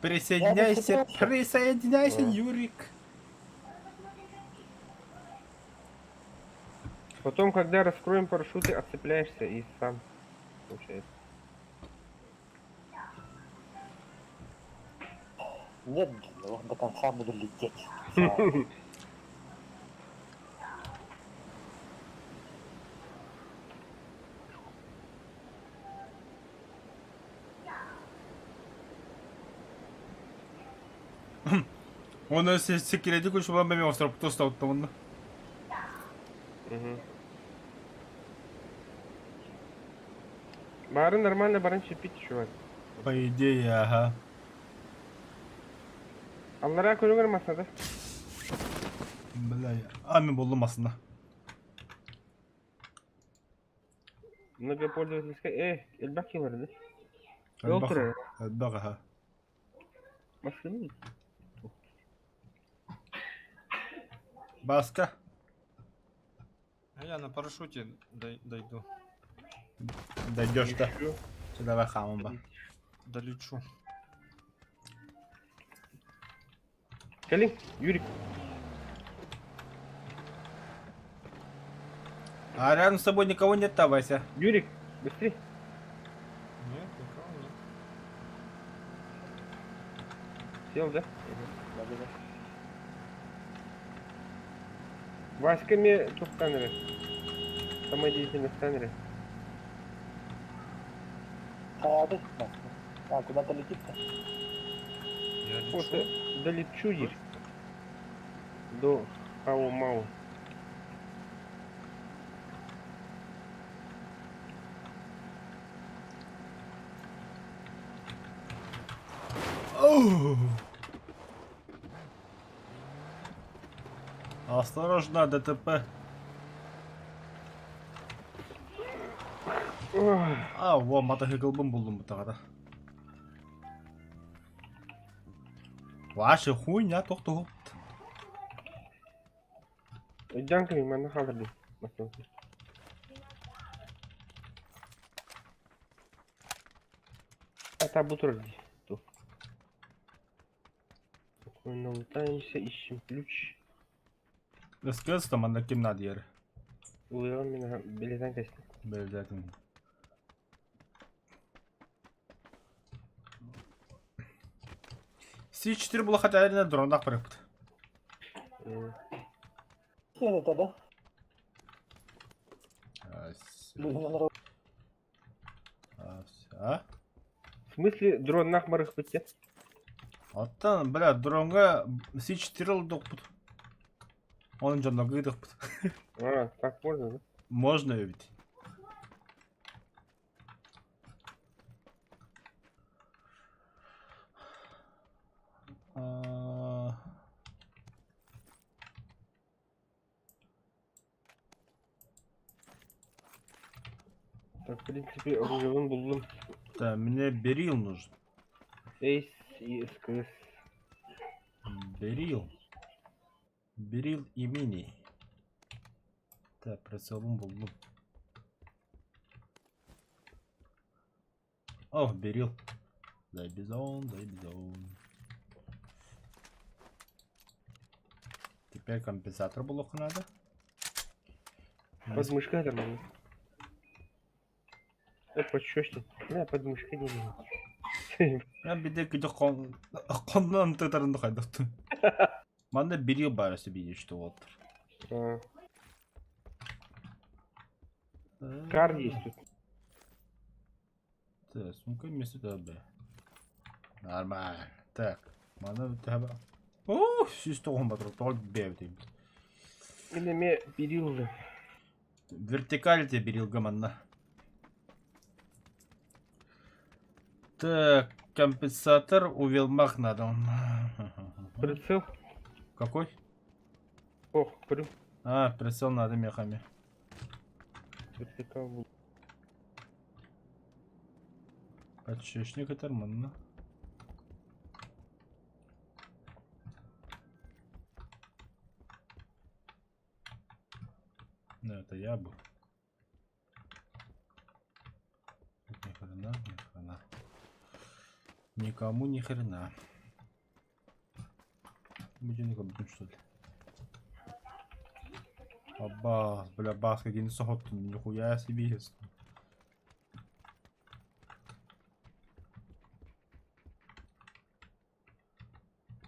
Присоединяйся, А. Юрик. Потом, когда раскроем парашюты, отцепляешься и сам получается. Нет, ну, до конца буду лететь. Оны секеледі көші болан бәме остырып тостауытты оны. Мгм. Бары нормально, барын чепить, чувак. По идее, ага. Аллара көріңір масада. Бля, мен болдым асында. Многопользовательская. Эльбак елар, да? Элтура. Әлбақ, аха. Машина. Баска. А я на парашюте дойду. Дойдешь-то. Давай хамом ба. Долечу. Калин, Юрик. А рядом с тобой никого нет, Вася. Юрик, быстрее. Нет, никого нет. Сел, да? Васьками тут камеры. Самодеятельность камеры. А, куда-то летит-то? Я лечу. Вот, долечу есть. До Хау-Мау. Осторожно, ДТП. Ой, Во, мотоциклбын болдым бұтағада. Ваши хуйня, тоқты. Jangan mana hal tadi? Maksudnya. Это бутерброд. Тут. Спокойно лутаемся, ищем ключ. Сказ там анда кем надо yer. Уйдем меня билетан кайсы. Белдетин. C4 было хотя бы на дронах прыгнуть. Сен это, да? Люди на народ. А? В смысле дрон нахмарых пакет? Оттан, бля, дронга C4 алдық бұд. Оның жанына гыдық бұд. А, так можно, да? Можно ведь. Так, в принципе, оружевым булдым. Да, мне берил нужен. Эйс и СКС. Берил. Берил и мини. Так, прицелом булдым. О, берил. Дай бизон, дай бизон. Теперь компенсатор блока надо. Под мышкой нормально. Под щёчкой. Да, под мышкой не надо. Я бидек иде кондан тетарында кайдыкты. Манда бир ел бар себе что вот. А. Кар есть тут. Так, сумка вместо тебя. Нормально. Так, мана тебя. О, система батру толк бевдим. Или мне перилы. Вертикаль тебе берил гаманна. Так, компенсатор увелмах надо. Прицел. Какой? Ох, А, прицел надо мехами. вертикал. Подшечник это нормально. Ну, это я был. Тут ни хрена, ни хрена. Никому ни хрена. Будем будем что ли? Аба, бля, бас, один сохот, нихуя себе есть.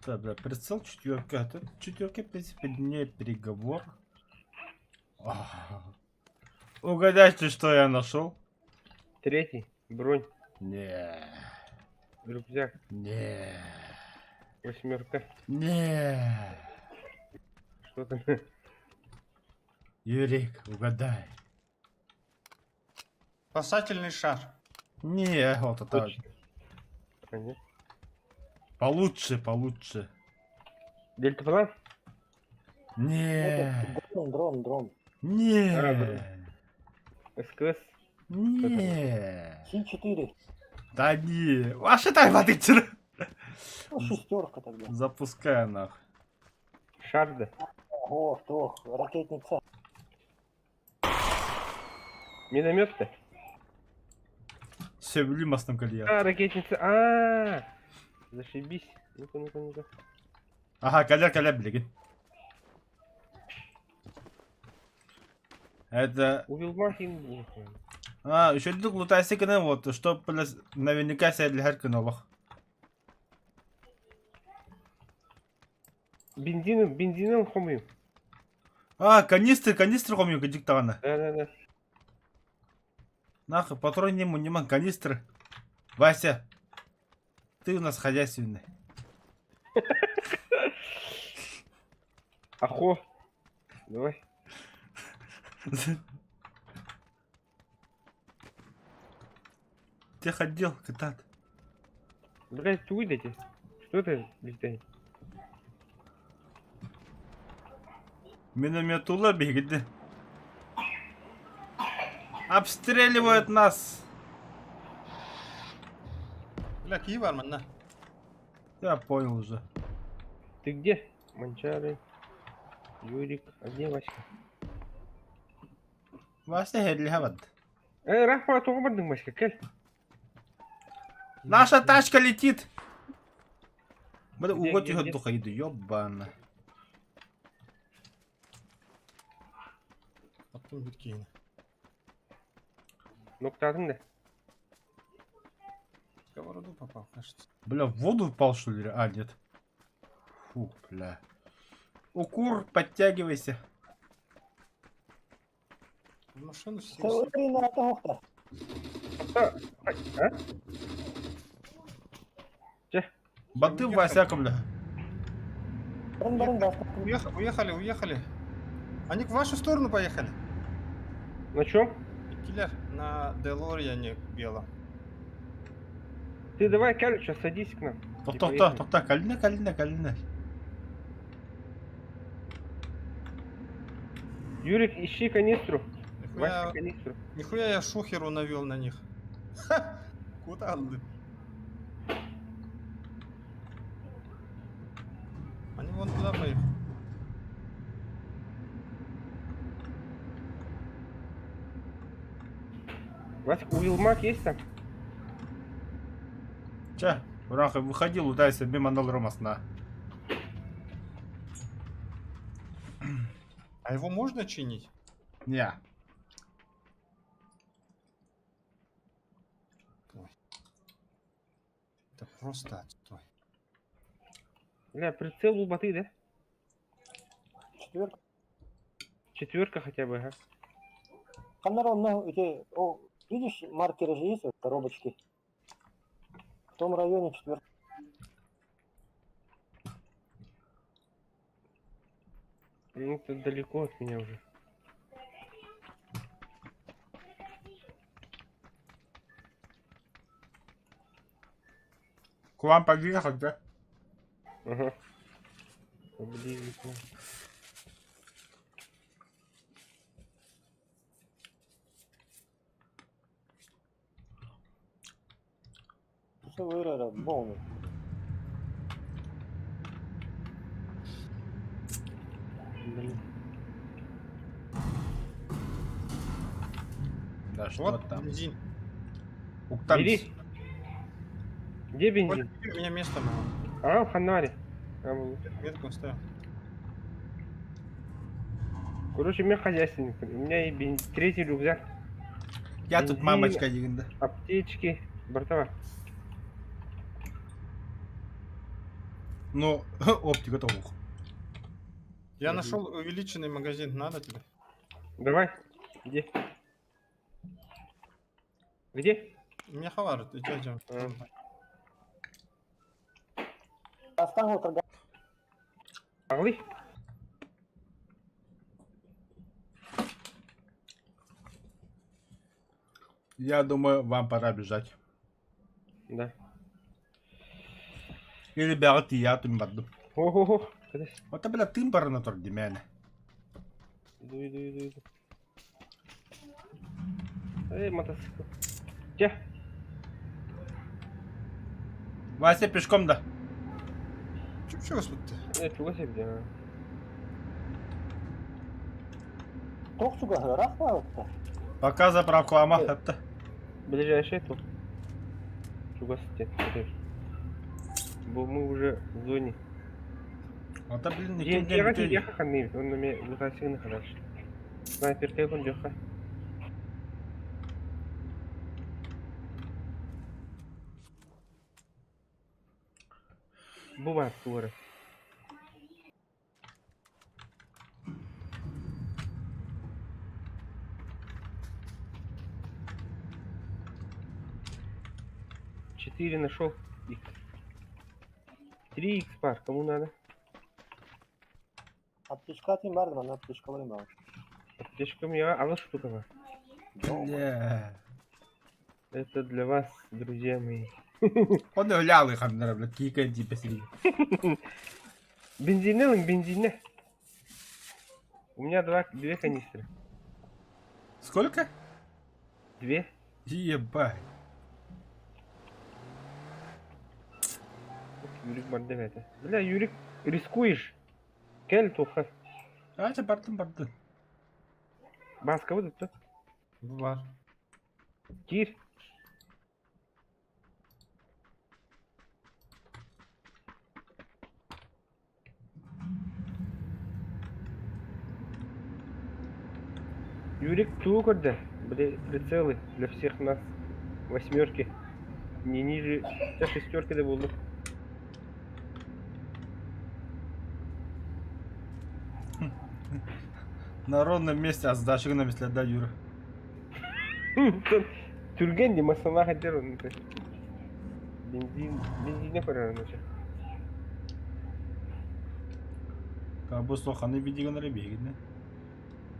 Да, бля, прицел четверка. Тут четверка, в принципе, не переговор. Угадайте, что я нашел? Третий. Бронь. Не, Рюкзак. не, 8. не. Что там? Юрик, угадай. Спасательный шар. Не, вот это. Точно. А, нет. Получше, получше. Дельтаплан? Не, Дрон. не, СКС. не. Си-4. Да не. Ваши тайватычеры. Ну, шестерка тогда. Запускай нахуй. Шарда. Ох, ракетница. Миномет-то? Все, вели мостом колья. А, ракетница. Зашибись. Ну-ка. Ага, коля, блин. Это... Увил Мартин. А, еще тут лутайся кана вот, что наверняка себя для харка новых. Бензином хомию. А, канистры хомю диктана. Да. Нахуй, патрон нема, канистры. Вася, ты у нас хозяйственный. Ахо. Давай. Ты ходил, катат. Блять, выйдите. Что это летает? Минометула бегает. Обстреливают нас. Бля, киевар, манна. Я понял уже. Ты где? Манчары. Юрик. А где Васька? Вася хедлихавад. Рахма, тугабардың Васька, кел. Наша тачка летит. Бля, Где, угодь где, его где? духа иду, ёбана. Потом биткейн. Ноктадың да. В сковороду попал, кажется. Бля, в воду упал, что ли? А, нет. Фу, бля. Укур, подтягивайся. В машину сел. Смотри на того-то. Баты Васяка, бля. Брын, да. Уехали. Они в вашу сторону поехали. На чем? Киллер на Делориане белом. Ты давай, короче, садись к нам. И Тоқта, калина. Юрик, ищи канистру. Нихуя, Васька, канистру. нихуя я шухеру навел на них. Ха! Куда он? Они вон туда поехали. Васька, Уилмак есть там? Че, Ураха, выходи, лутайся, мимо Нолромасна. А его можно чинить? Не. просто отстой. Бля, прицел у боты, да? Четверка. Четверка хотя бы, ага. Камера, ну, эти, видишь, маркеры же есть, вот, коробочки. В том районе четверка. Ну, это далеко от меня уже. К вам подъехать, да? Ага. Поблизости. Все вырыли, полный. Блин. Да что Вот там? бензин. Там Бери. Где Вот бензин? у меня место мало. А, в Ханаре. А, ну, Метку оставил. короче, у меня хозяйственник. У меня и третий рюкзак. Я тут бензин. мамочка дегенде. Аптечки. Бортова. Ну, оптика то ух. Я Мгм. нашел увеличенный магазин. Надо тебе? Давай. Где? Где? У меня хавар. Ты что идем? Оставил торга. Погли? Я думаю, вам пора бежать. Да. Или бягат я тим бадду. Ого-го. Куда? Вот бля тимбар на торди мене. Иду. Эй, мотоцикл. Где? Вася пешком да. Чё тут ты? Чего себе, где? Тох чуга графа, Пока заправку ама это. Ближайший тут. Чего себе? Бо мы уже в зоне. Вот блин, Я хаканный, он на меня лутасил хорошо. Снайпер как он дёха. Бывает, тура. Четыре нашел. 3 х пар, кому надо? аптечка тем бардым, она аптечка вырымала. Аптечка мне, а вот штука. Ва. Бля. Это для вас, друзья мои. Он гляли хандра, бля, кика типа среди. Бензине. У меня две канистры. Сколько? 2. Ебать. Юрик Бардевета. Бля, Юрик, рискуешь. Кель туха. А это бардын. Баска вот это. Бар. Кир. Юрик Тукарда. Бля, прицелы для всех нас. 8. Не ниже 6 да буду. На ровном месте, а сдачи на месте, да, Юра. Тюрген масана хотел. Бензин не пора начать. Кабусло ханы видео на ребеге, да?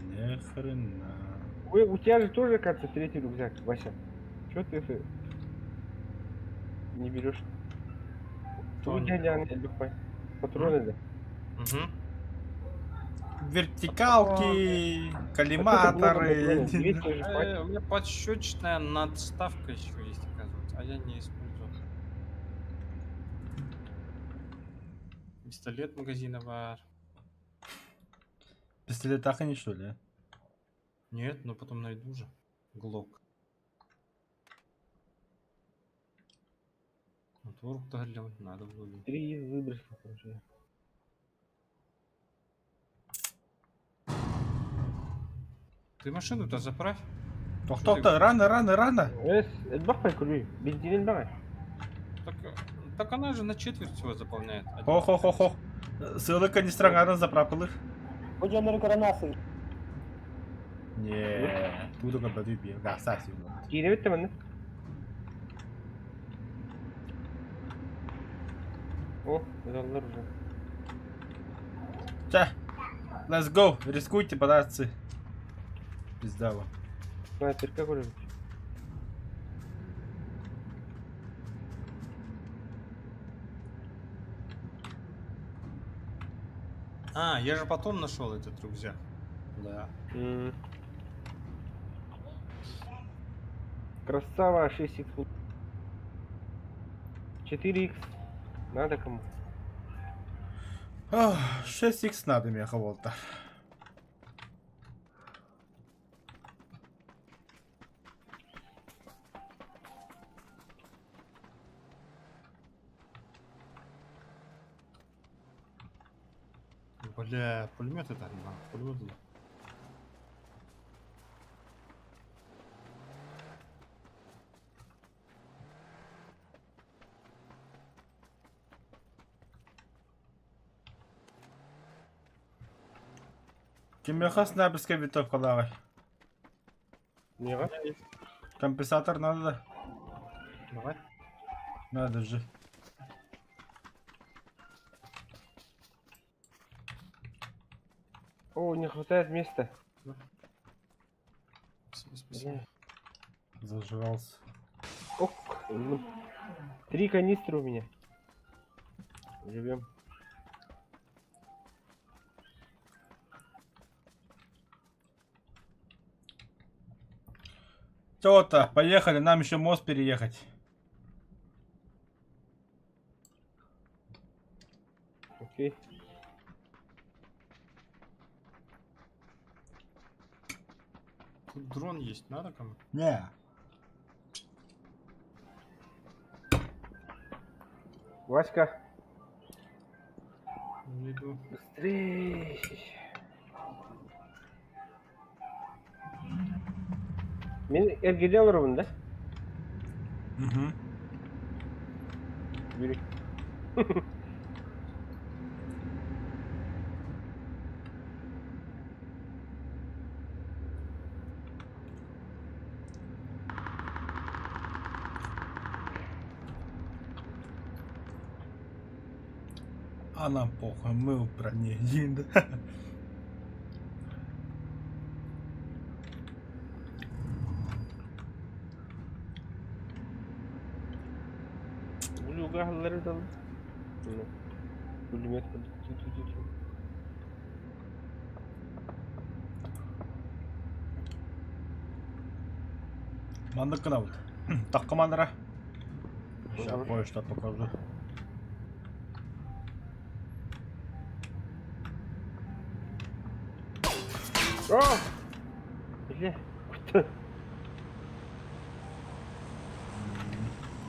Не хрена. Ой, у тебя же тоже, кажется, третий рюкзак, Вася. Чё ты не берешь? Тут дядя патроны, да? Угу. Вертикалки, коллиматоры. 200 же хватит. У меня подщечная надставка еще есть, оказывается, а я не использую. Пистолет магазина бар. Пистолет так они что ли? Нет, но потом найду же. Глок. Отворок тогда надо было. 3 выбросил, короче. Ты машину-то заправь. Кто-то, рано. Бах прикурю, бензин бах. Так, Так она же на четверть всего заполняет. Хо-хо-хо-хо. Сылы канистраңарын заправкалыр. Ходжаныр гранасы. Не, туду кабады бия. Гасаси. Кире бітті мені. О, залар уже. Ча. Let's go. Рискуйте, податься. Пиздава. Снайперка курить. А, я же потом нашел этот рюкзак. Да. Красава, 6х. 4х. Надо кому? 6х надо мне кого-то. Бля, пулемет это, да, пулемет. Кемге снайперская винтовка давай. Неға? Компенсатор надо да. Давай. Надо же. О, не хватает места. Спасибо. Зажрался. Ох, 3 канистры у меня. Живем. Чего-то, поехали, нам еще мост переехать. Окей. Тут дрон есть, надо кому? Не. Васька, Иду. быстрее. Мен Эргеде алырмын да? Угу. Бүйрек. А нам похуй, мы в броне. Да. Блюга алыры да. Пулемет. Мандык кына вот. Так командира. Сейчас Мгм. кое-что покажу. О! Бля.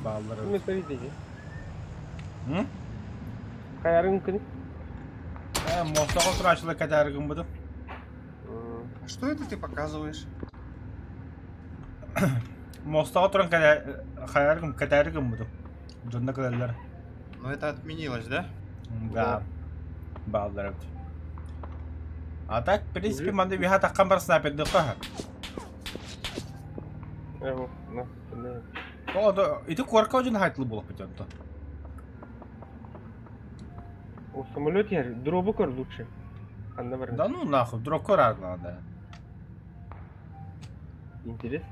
Баллары. Кime söyleyeceğim? М? Kayarın kını. Мостаға тұрашылы кәтәрігім бұды. А что это ты показываешь? Мостаға тұран кәтәрігім бұды. Жонда кәлелер. Но это отменилось, да? Да. Баллары. А так, в принципе, маңды виха таққан бар снайперді қағар. Evo, na, ne. О, и ты корка очень хайтлы болып бітенді. O самолет yer, drop'u kır лучше. Anda var. Да ну нахуй, вдруг корак надо. Интерес.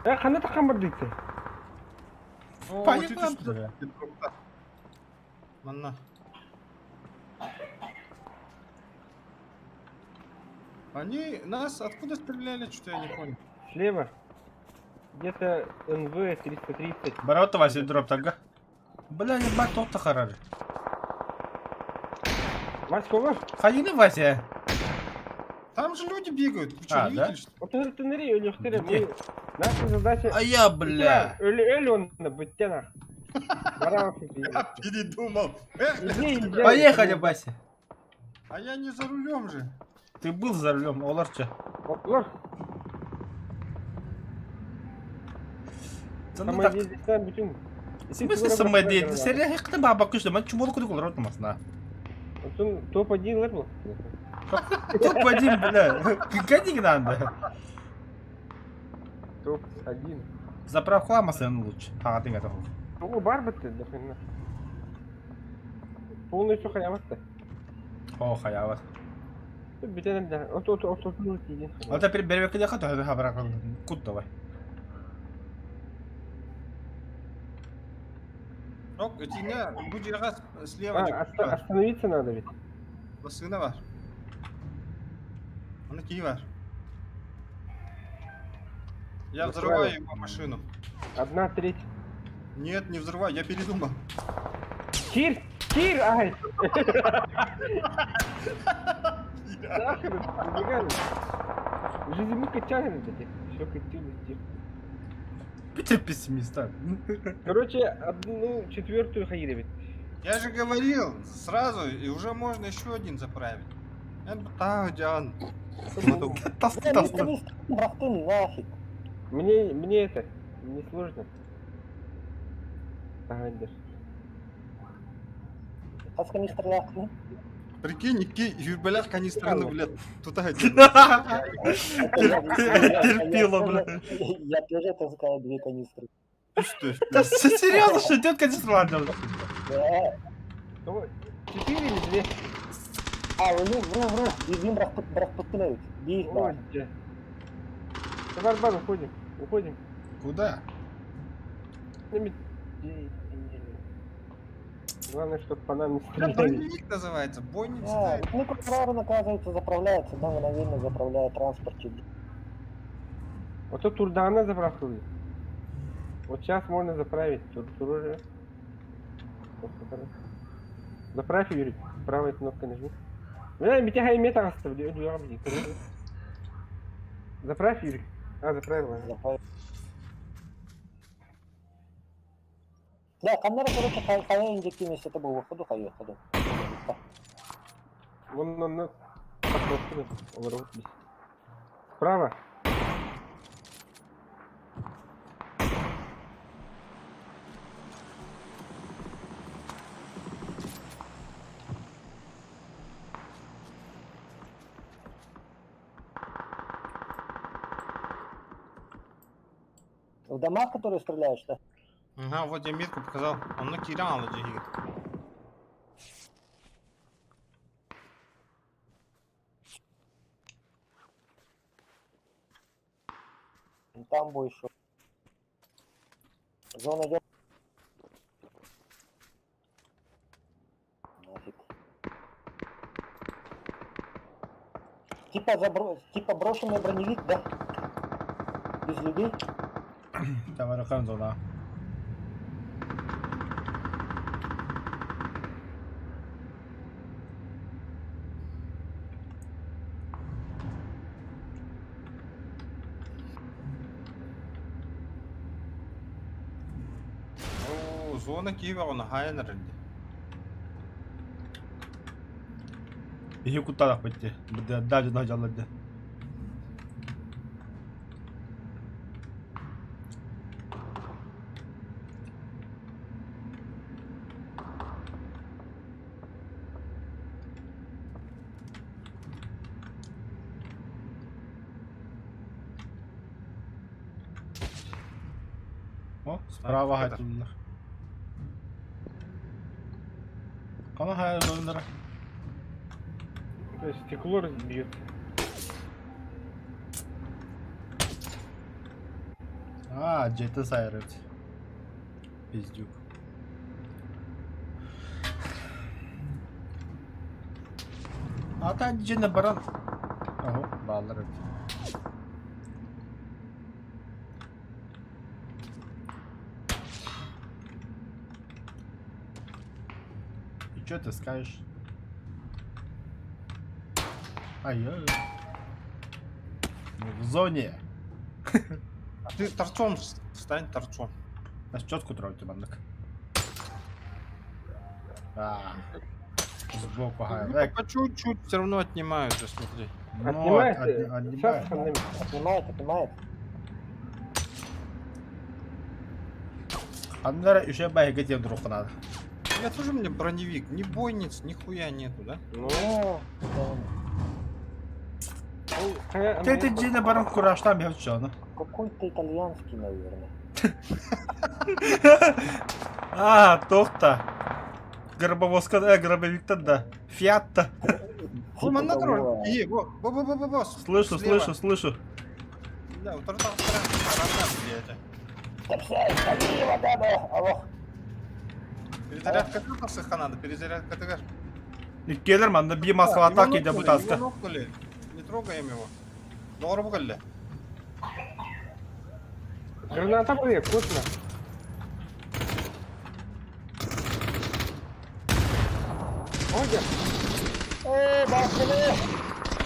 Қандай таққан бар дейді? О, Понятно, ты что? да. Манна. Они нас откуда стреляли, что-то я не понял. Слева. Где-то НВ 330. Бараута Василь дроп тага. Бля, не бать, топ-то харары. Васька, var. Ходили, Вася. Там же люди бегают. Вы что, А, не да? видели, что ли? Вот тыныры өліқтері. Где? Наша задача... А я, бля. Өлі онда, бүттен ақ. Барамын. Я передумал. Иди. Поехали, Вася. А я не за рулем же. Ты был за рулем, оларча. Отлар. Ну Самодеятельность бутин. В смысле самодеятельность? Серия хыкты бабак күшті, мен чуболы күді кулар отмасына. Топ-1 лэр был. Топ-1, бля. Гони надо. Топ-1. Заправку алмасың лучше. Хағатың әді ғыл. Ну, бар бітті, дохрена. Полностью хаяватты. О, хаяват. Бітенем да. От дейін. Алта бербекке де қату, әді хабырақ күт давай. Рок, эти не, будь рога слева. Остановиться надо ведь. Сына var. Onu ки var. Я взрываю его машину. 1/3. Нет, не взрывай, я передумал. Кир! Ай! Нахер, убегали. Жизнь мы качали, блядь. Все катили, тихо. Питер пессимист, так. Короче, 1/4 хаиревит. Я же говорил сразу, и уже можно еще один заправить. Это так, Диан. Тас, Бля, тас, ну, брахтын, нафиг. Мне это не сложно. Ага, держи. Аз канистр ну. Прикинь, юрбелях канистры, блядь, тут один. Терпила, бля. Я тоже таскаю 2 канистры. Да серьезно, что идет канистр, ладно. Да. 4 или 2? А, вру. Бежим, брахпутынают. Бежим, да. Давай, Арбан, уходим. Куда? Главное, чтобы по нам не Это стреляли. броневик называется, бой не Да, читает. ну, прокурор, оказывается, заправляется, да, мгновенно заправляет транспортчик. Вот тут Турдана заправил. Вот сейчас можно заправить. Тут уже. Заправь, Юрий. Правой кнопкой нажми. Бля, битяга и мета оставлю. Заправь, Юрий. Заправил. Заправить. Да, камера, короче, хая индиктивность, это был выходу, хая. Вон. Поворот здесь. Справа. В домах, которые стреляешь, да? Ага, вот я метку показал. Он на Кирана деньги. Там больше. Зона идет. Нафиг. Типа брошенный броневик, да? Без людей. Давай, рукам зона. О, зона Киева, он хая на рынке. Иги куттадақ бітті. Дәл жына жалады. О, справа это. хайтылдылар. Қана хая жойындары. То есть стекло разбьет. Жеті сайрыт. Пиздюк. Ата жіне баран. Ого, балдар өт. И чё ты скажешь? Ай-яй. В зоне. А ты торцом встань, торцом. Нас четко троллите, бандак. Сбоку гая. Ну, по чуть-чуть все равно отнимают, же, смотри. Отнимает. Отнимает. Сейчас остановим. Отнимает. Аннара еще байга тебе вдруг надо. Я тоже мне броневик, ни бойниц, нихуя нету, да? Ну, Да. Ты это Джина Барон Кураж там я что, ну? Какой-то итальянский, наверное. А, тохта. Гробовозка, гробовик-то да. Фиат-то. Хума на Типа дорожке. того. Во. Слышу, Слева. слышу. Да, вот там гранат, блядь. Да вся Италия, да. Алло. Перезарядка тратовсыха надо, перезарядка ТГ. И Келлерман на бимасқа атаки Его депутатска. нокнули. Не трогаем его. Doğru bu geldi. граната прыгает, вкусно. Ой, Бахали!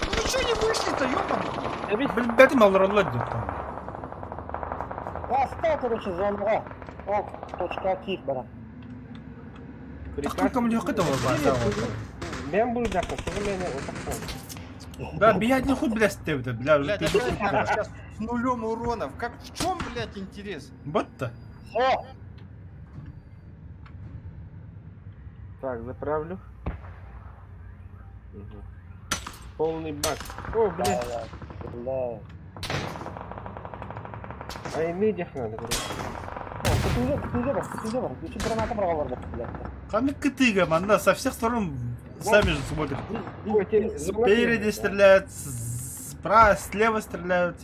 Ну вы что не вышли-то, ёбаный? я весь Бәтім алыралар деп. Паста, короче, зонға. О, точка Акив, брат. Сколько мне хыта var? Ben bulacaktım. Sonra beni otaklan. Да, биять не хуй, блядь, стебді, бля, уже Блядь, пиздец. опять надо сейчас с нулем уронов. Как в чем, блядь, интерес? Вот-то. Все, Так, заправлю. Мгм. Полный бак. О, блядь. бля. А и медиах надо, короче. Күтінге бар. Еще граната бұрғаларды, блядь. Қаны кытыга, манда со всех сторон сами же смотрят. Ой, те- Спереди стреляют, справа, слева стреляют.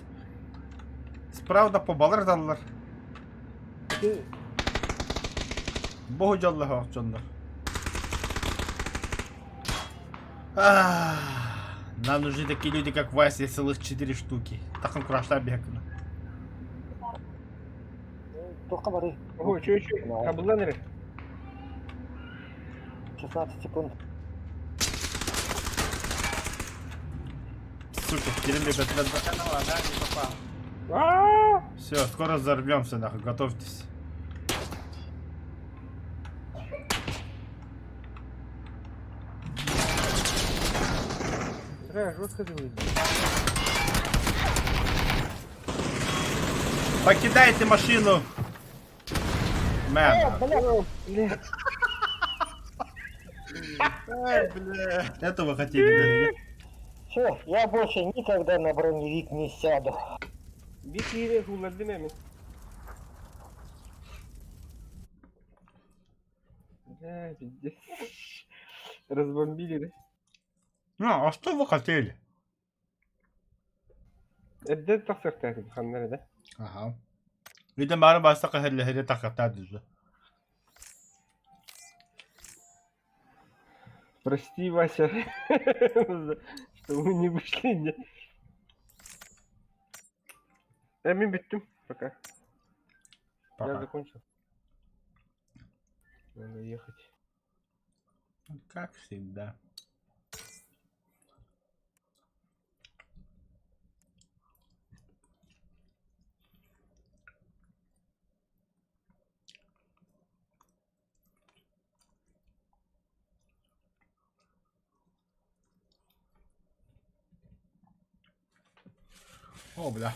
Справа по балар даллар. Богу жаллаха акчандар. Нам нужны такие люди, как Вася, целых 4 штуки. Таком крашта бегана. Тоққа бары. Ой, чё? Кабланеры. 16 секунд. Сука, терем, ребят, Канала, да, не попал. А! все, скоро взорвемся, нахуй, готовьтесь. Бля, жестко же выйдет. Покидайте машину. Мэн, Бля. Ай, бля. этого хотели, Все, я больше никогда на броневик не сяду. Bir yere kullandım hemen. Бля, пиздец. Разбомбили, да? Ну, а что вы хотели? Это так сертать, ханнары, да? Ага. Видимо, бары баста кахеллехере такатады же. Прости, Вася, что мы не вышли, не. Эмин биттим, пока. Я Пока. закончил. Надо ехать. Как всегда. О, бля.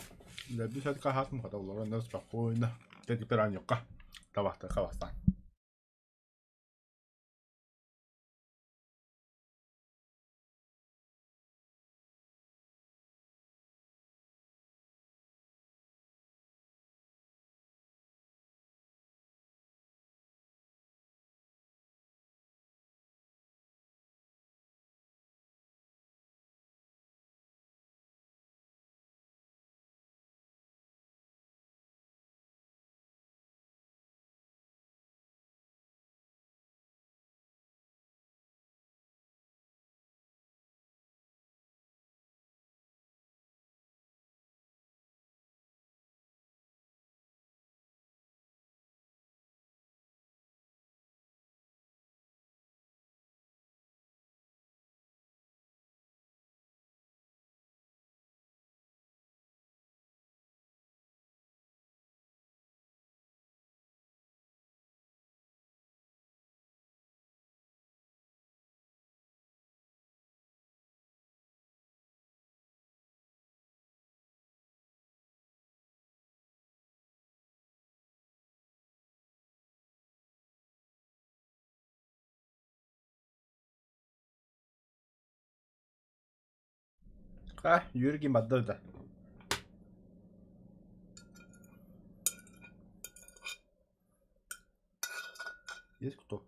Бля, десятка хатм хаталар, он спокойно. Ты теперь анюка. Давай, ты хавастан. Юрий Мадда да. Есть кто?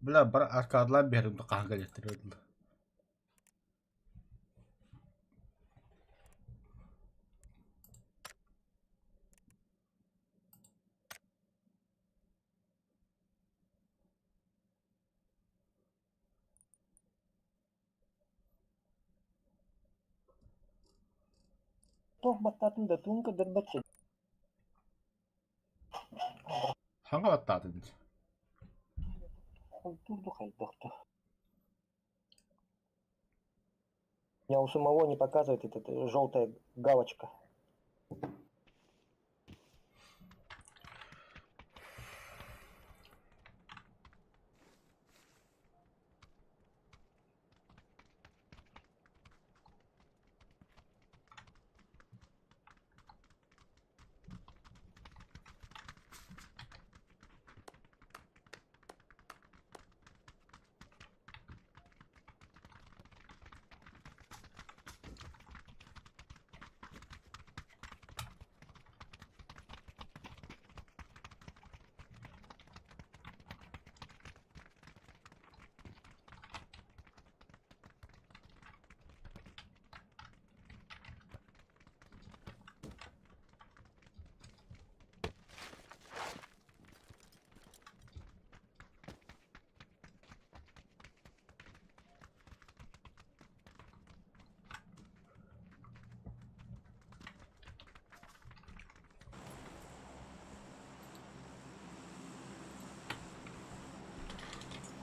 Бля, бір аркадылан берімді қанға жетіреді. Тох баттатын да тунка дырбатчы. Ханға баттады дейді. Турду хайдохта. У меня у самого не показывает эта желтая галочка.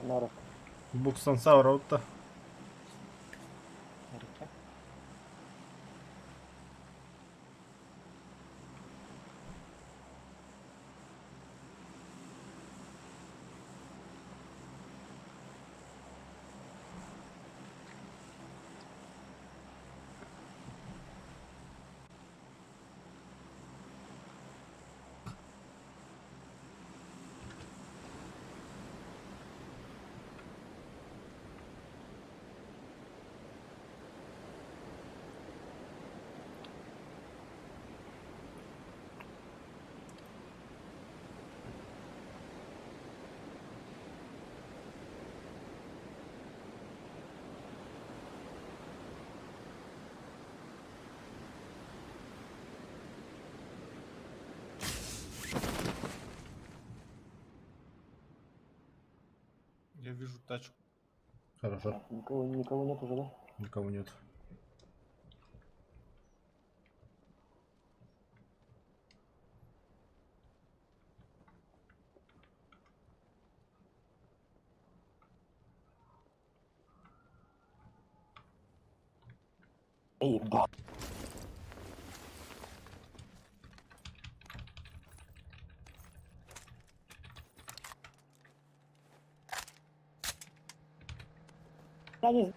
Народ. Букстан саураутта. Я вижу тачку. Хорошо. Никого нет уже, да? Никого нет. Ебать. Я не...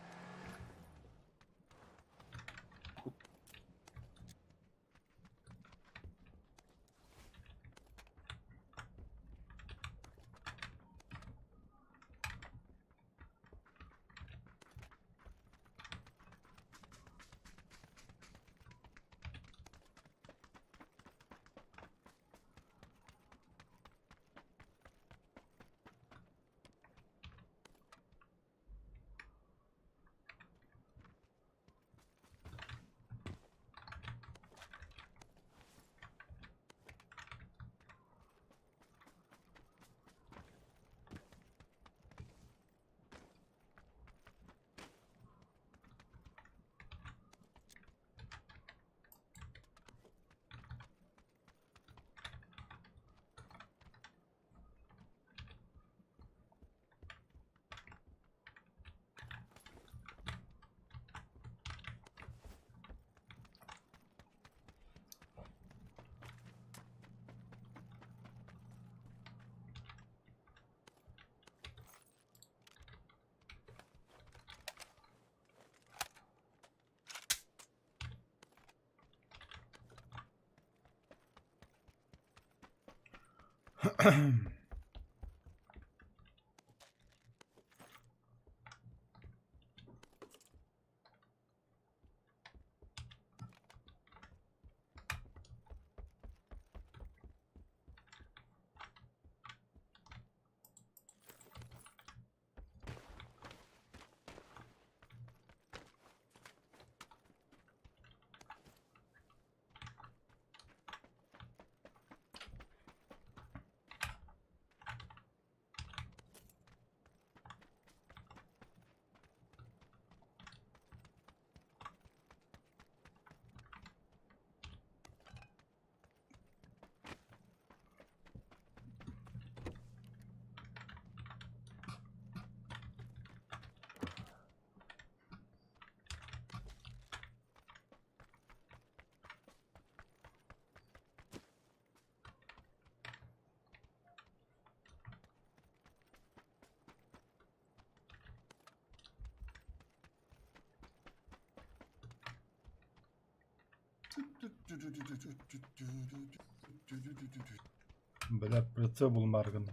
Бля, прицел был Марган.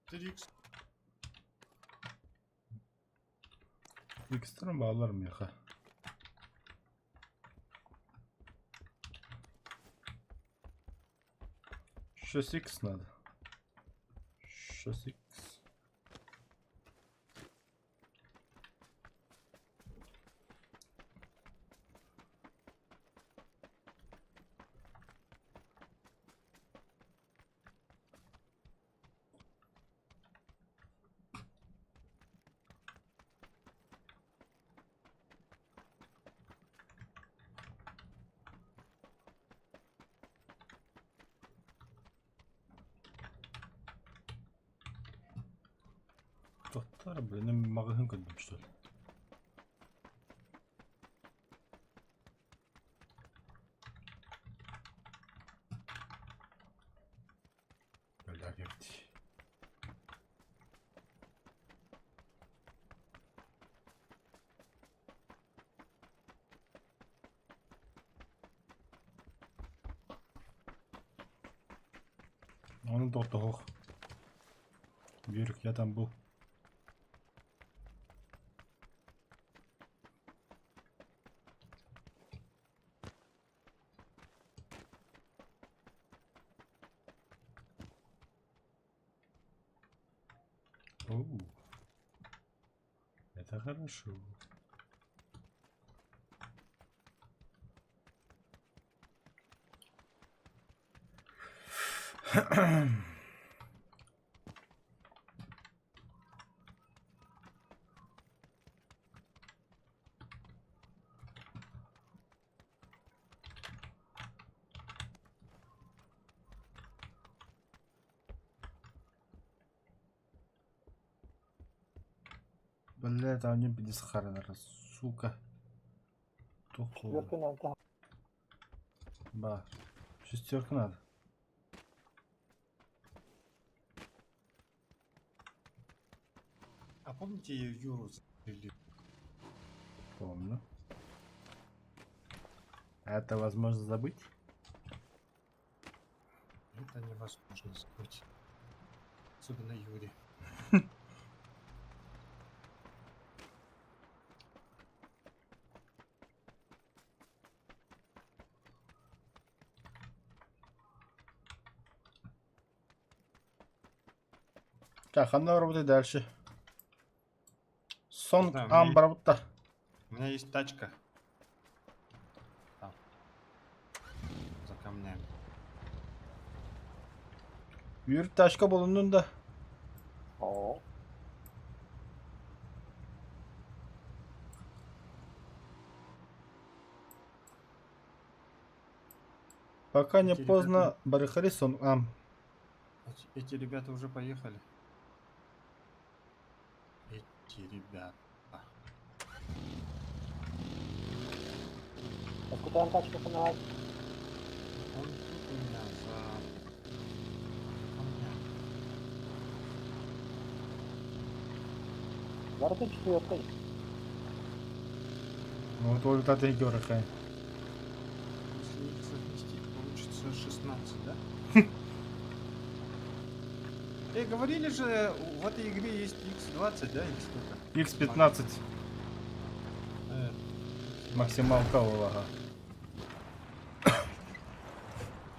Трикс. X'ten bağlarım ya. Щось X надо. Щось X. Tohtar benim magazin koydum işte. Böyle gitti. Onu da hoch. Yürük ya там был. Оу. Это хорошо. Бля, там не бедисхара, сука. Тухло. Четверка надо. Ба. Шестерка надо. А помните, я Юру застрелил? Помню. Это возможно забыть? Это невозможно забыть. Особенно Юре. Так, она работает дальше. Сон Да, у меня Амбраута. У меня есть тачка. Там. За камнями. Yürü taşka bulunduğunda. О, Пока не Эти поздно, ребята- барахали сон Ам. Эти ребята уже поехали. Эти ребята. а куда он тачка фонарь? Он тут у меня за камнями. Вороты четверкой. Вот вот это Егора хай. Если их совместить, получится 16, да? Говорили же, в этой игре есть X20, да, или сколько? X15 Э, максималка увага.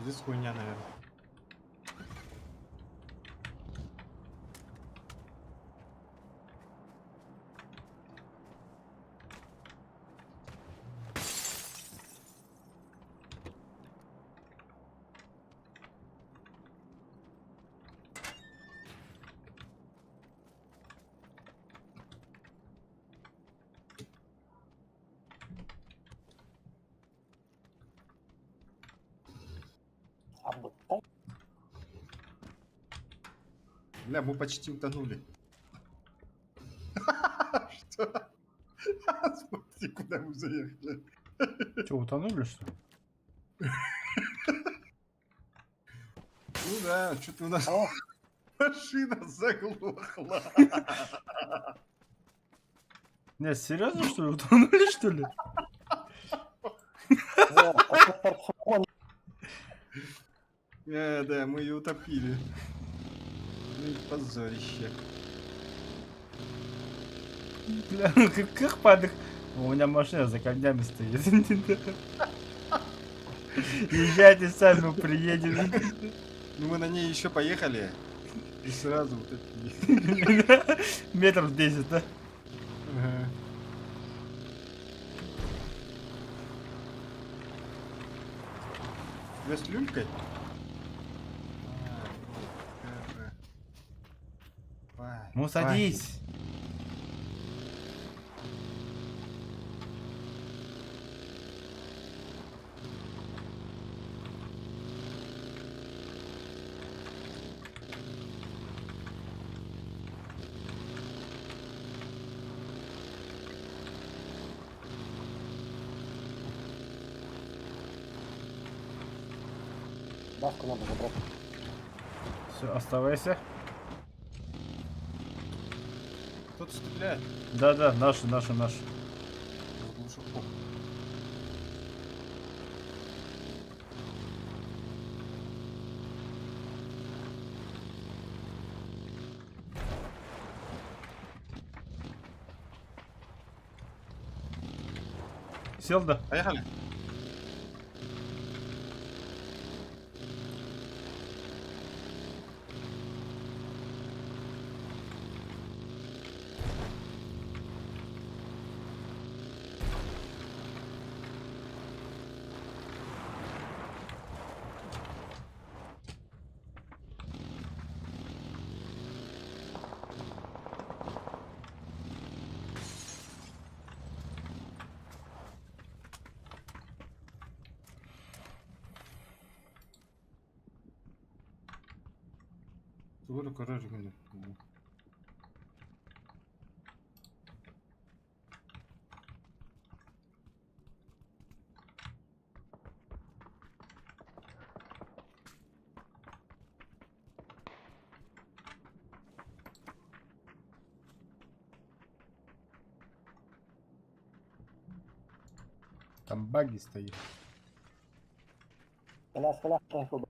Здесь хуйня, наверное. А вот так. Бля, мы почти утонули. Что? Смотри, куда мы заехали. Че, утонули что ли? Ну да, что-то у нас О, машина заглохла. Нет, серьезно что ли? Утонули что ли? вот, такой торсион. Да, мы ее утопили. Ну и позорище. Бля, ну как падок? У меня машина за камнями стоит. Езжайте сами, приедем. Ну мы на ней еще поехали. И сразу утопили. Метров 10, да? Ага. Тебя с люлькой? Ну садись. Баску надо забрать. Все, оставайся. Кто-то стреляет. Да, наши. Заглушил. Сел, да? Поехали. Seguro correr con Там баги стоит. Стреляй, тихо.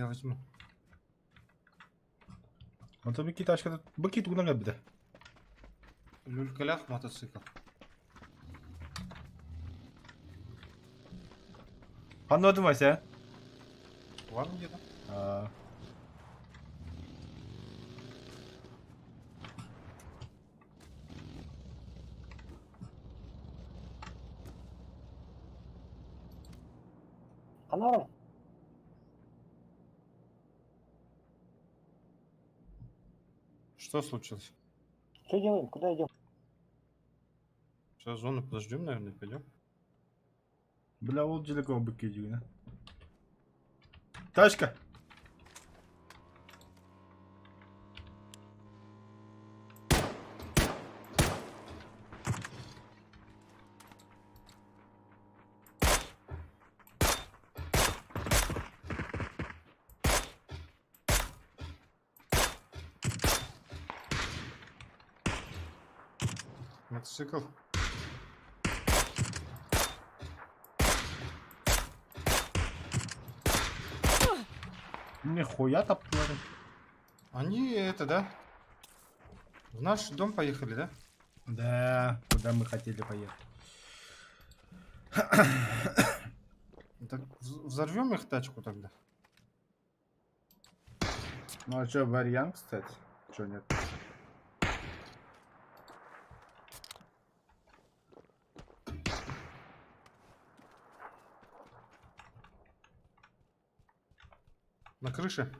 Я возьму. Вот это китайская. Баки тут нога беда. Люлькалях мотоцикл. Anladım Var mı где-то? а? Канал? Что случилось? Что делаем? Куда идем? Сейчас зону подождем, наверное, пойдем. Бля, вот далеко быки идут, да? Тачка! Мотоцикл. Нихуя топлеры. Они это, да? В наш дом поехали, да? Да, куда мы хотели поехать. Так взорвем их тачку тогда. Ну а что, вариант, кстати? Что нет? На крыше.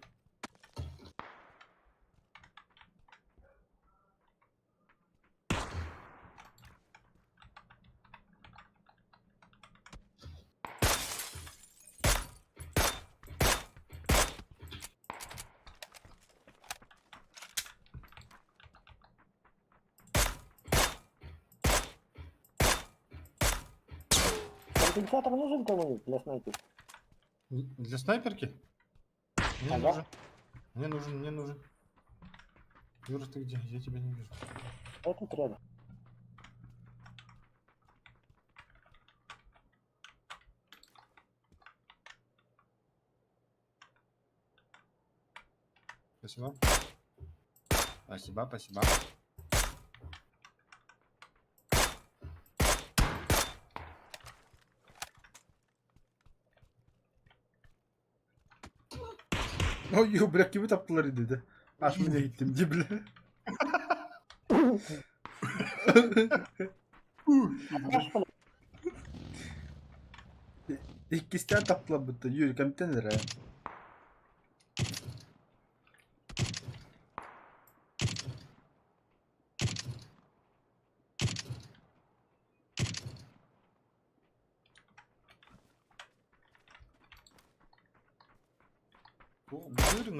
Компенсатор нужен кому-нибудь для снайпера? Для снайперки? Мне Ага. нужен. Мне нужен, мне нужен. Юра, ты где? Я тебя не вижу. Я тут рядом. Спасибо. Спасибо, спасибо. Ой, бля, kimi taptılar dedi. Açmaya gittim diye bile. Спрашивали? İkisinden taptılar bu da. Yürü, kamten nere?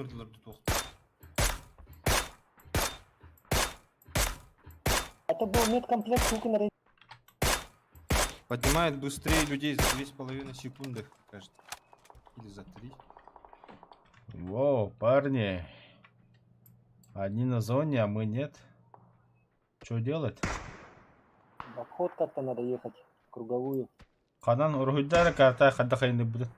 Uğurlar тут. Это был медкомплект штуки на рейде. Поднимает быстрее людей за 2,5 секунды, кажется. Или за 3. Воу, парни. Они на зоне, а мы нет. Что делать? В обход как-то надо ехать. Круговую. Канан ургуйдары карта хадда хайны будет.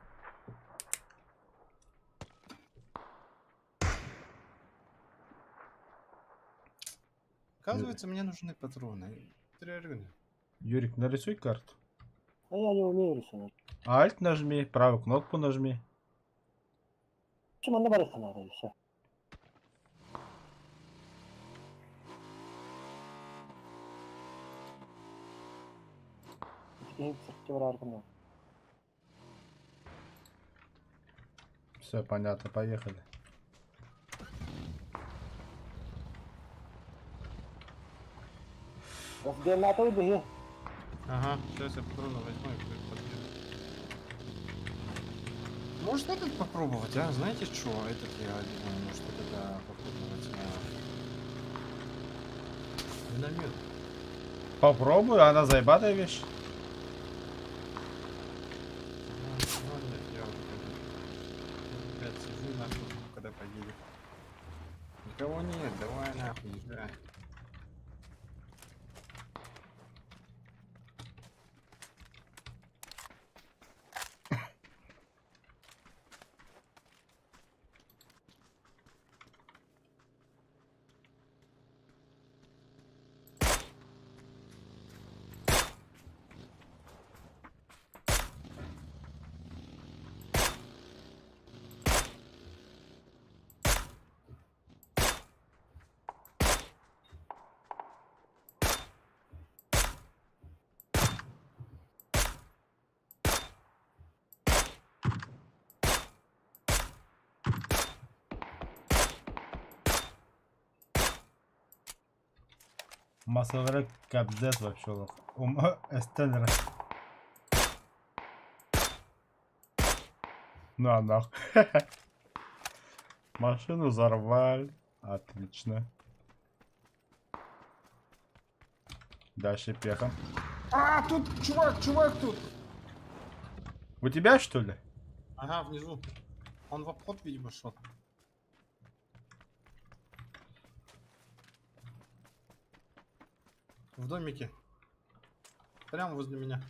Оказывается, мне нужны патроны. Трерны. Юрик, нарисуй карту. А я не умею рисовать. Альт нажми, правую кнопку нажми. В общем, одноборство надо и все. Все понятно, поехали. Разбег на той беги. Ага, сейчас я патроны возьму и подберу. Может этот попробовать, а? Знаете что? Этот я думаю, может это попробовать на миномет. Попробуй, она заебатая вещь. Ну, нет, я уже пойду. Опять сижу нахуй, когда поедет. Никого нет, давай нахуй, езжай. Masalara капздец вообще лох. Эстенера. На нах. Машину взорвали. Отлично. Дальше пехом. А, тут чувак тут. У тебя что ли? Ага, внизу. Он в обход, видимо, шел. В домике. Прямо возле меня.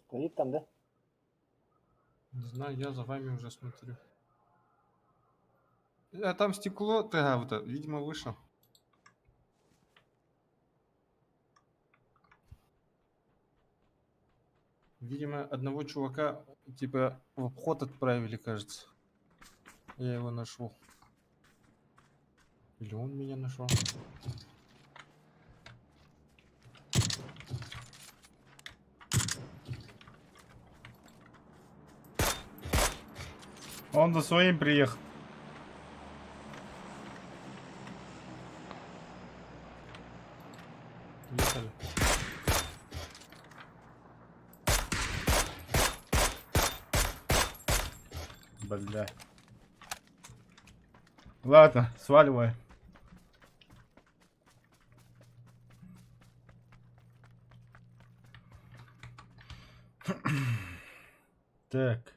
Стоит там, да? Не знаю, я за вами уже смотрю. А там стекло, да, вот, видимо, вышел. Видимо, одного чувака, типа, в обход отправили, кажется. Я его нашел. Или он меня нашел. Он за своим приехал. Ехали. Бля. Ладно, сваливай. Так.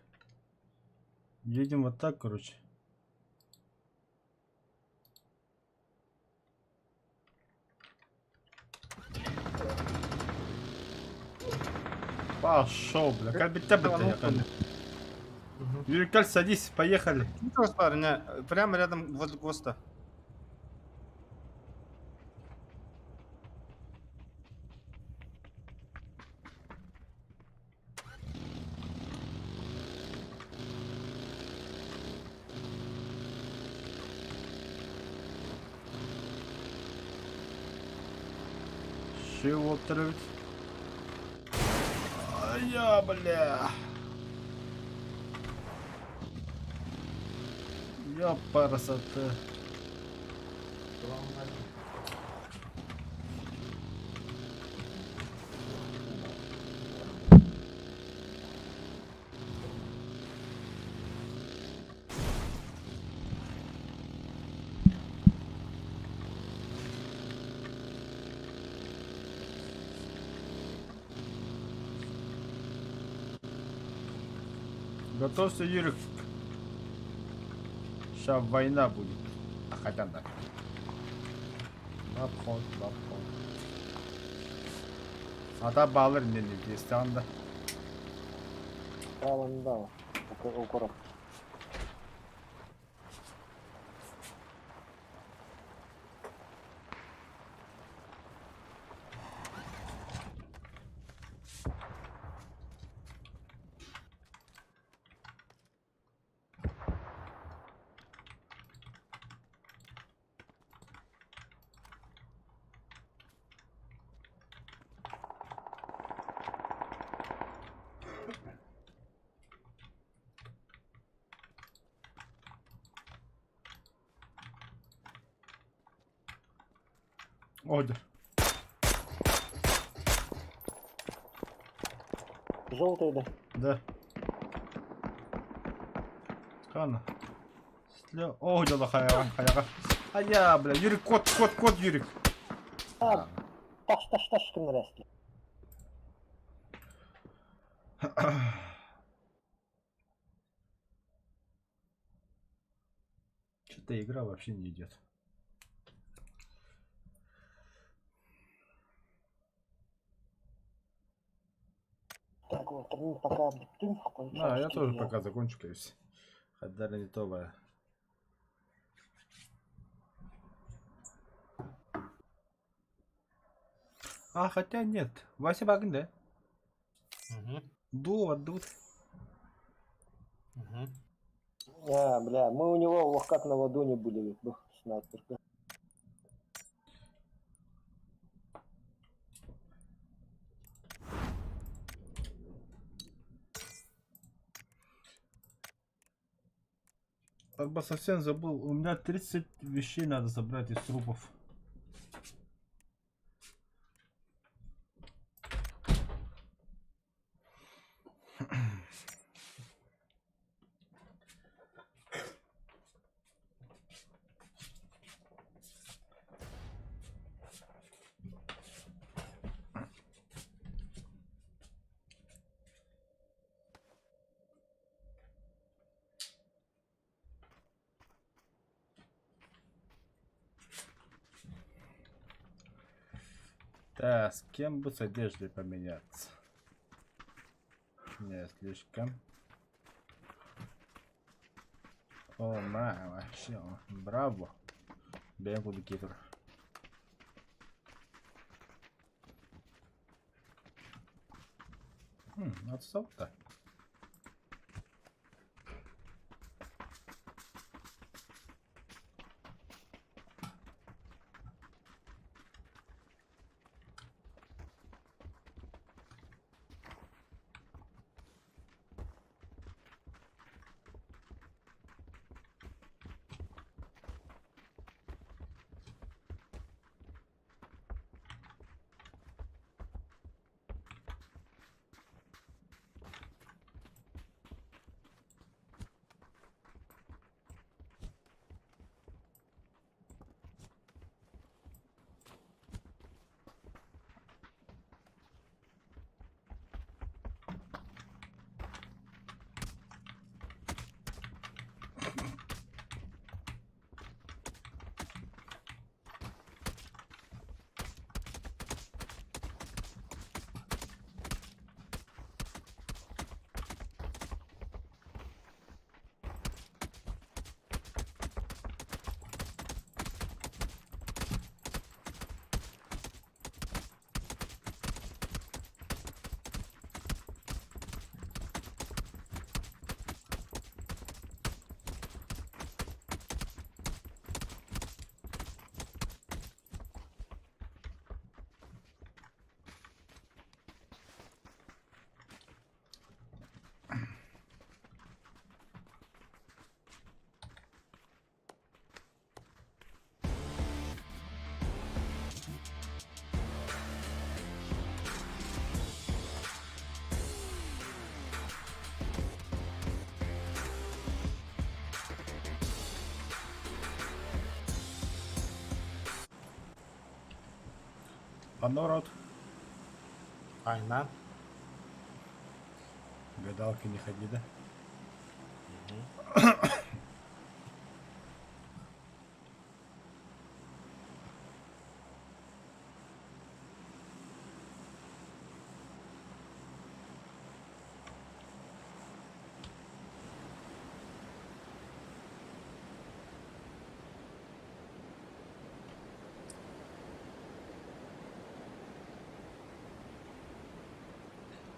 Едем вот так, короче. Пошел, бля. Как бы тебя ехали. Юрикаль, садись, поехали. Ничего, парня, прямо рядом возле ГОСТа. Чего отрывать? А я, бля. Я красота. Готовься, Юрик. Сейчас война будет. А хотя да. В обход, в обход. Ата балыр мені дестанда. Право не дал. Укоров. Одер. Желтый, да? Да. Скана. Одер хаяга. А я, бля, Юрик, кот, Юрик. А, таш, кимнерески. Что-то игра вообще не идет. Так, вот, пока ты Да, я тоже пока закончу, конечно. Хотя не то. А, хотя нет. Вася Багин, да? Дуд. А, бля, мы у него как на ладони были, снайперка. Как бы совсем забыл. У меня 30 вещей надо собрать из трупов. С кем бы с одеждой поменяться? Не слишком. О, вообще, браво. Бем буду кипр. Отстал-то. А народ, Айна. гадалки не ходи, да?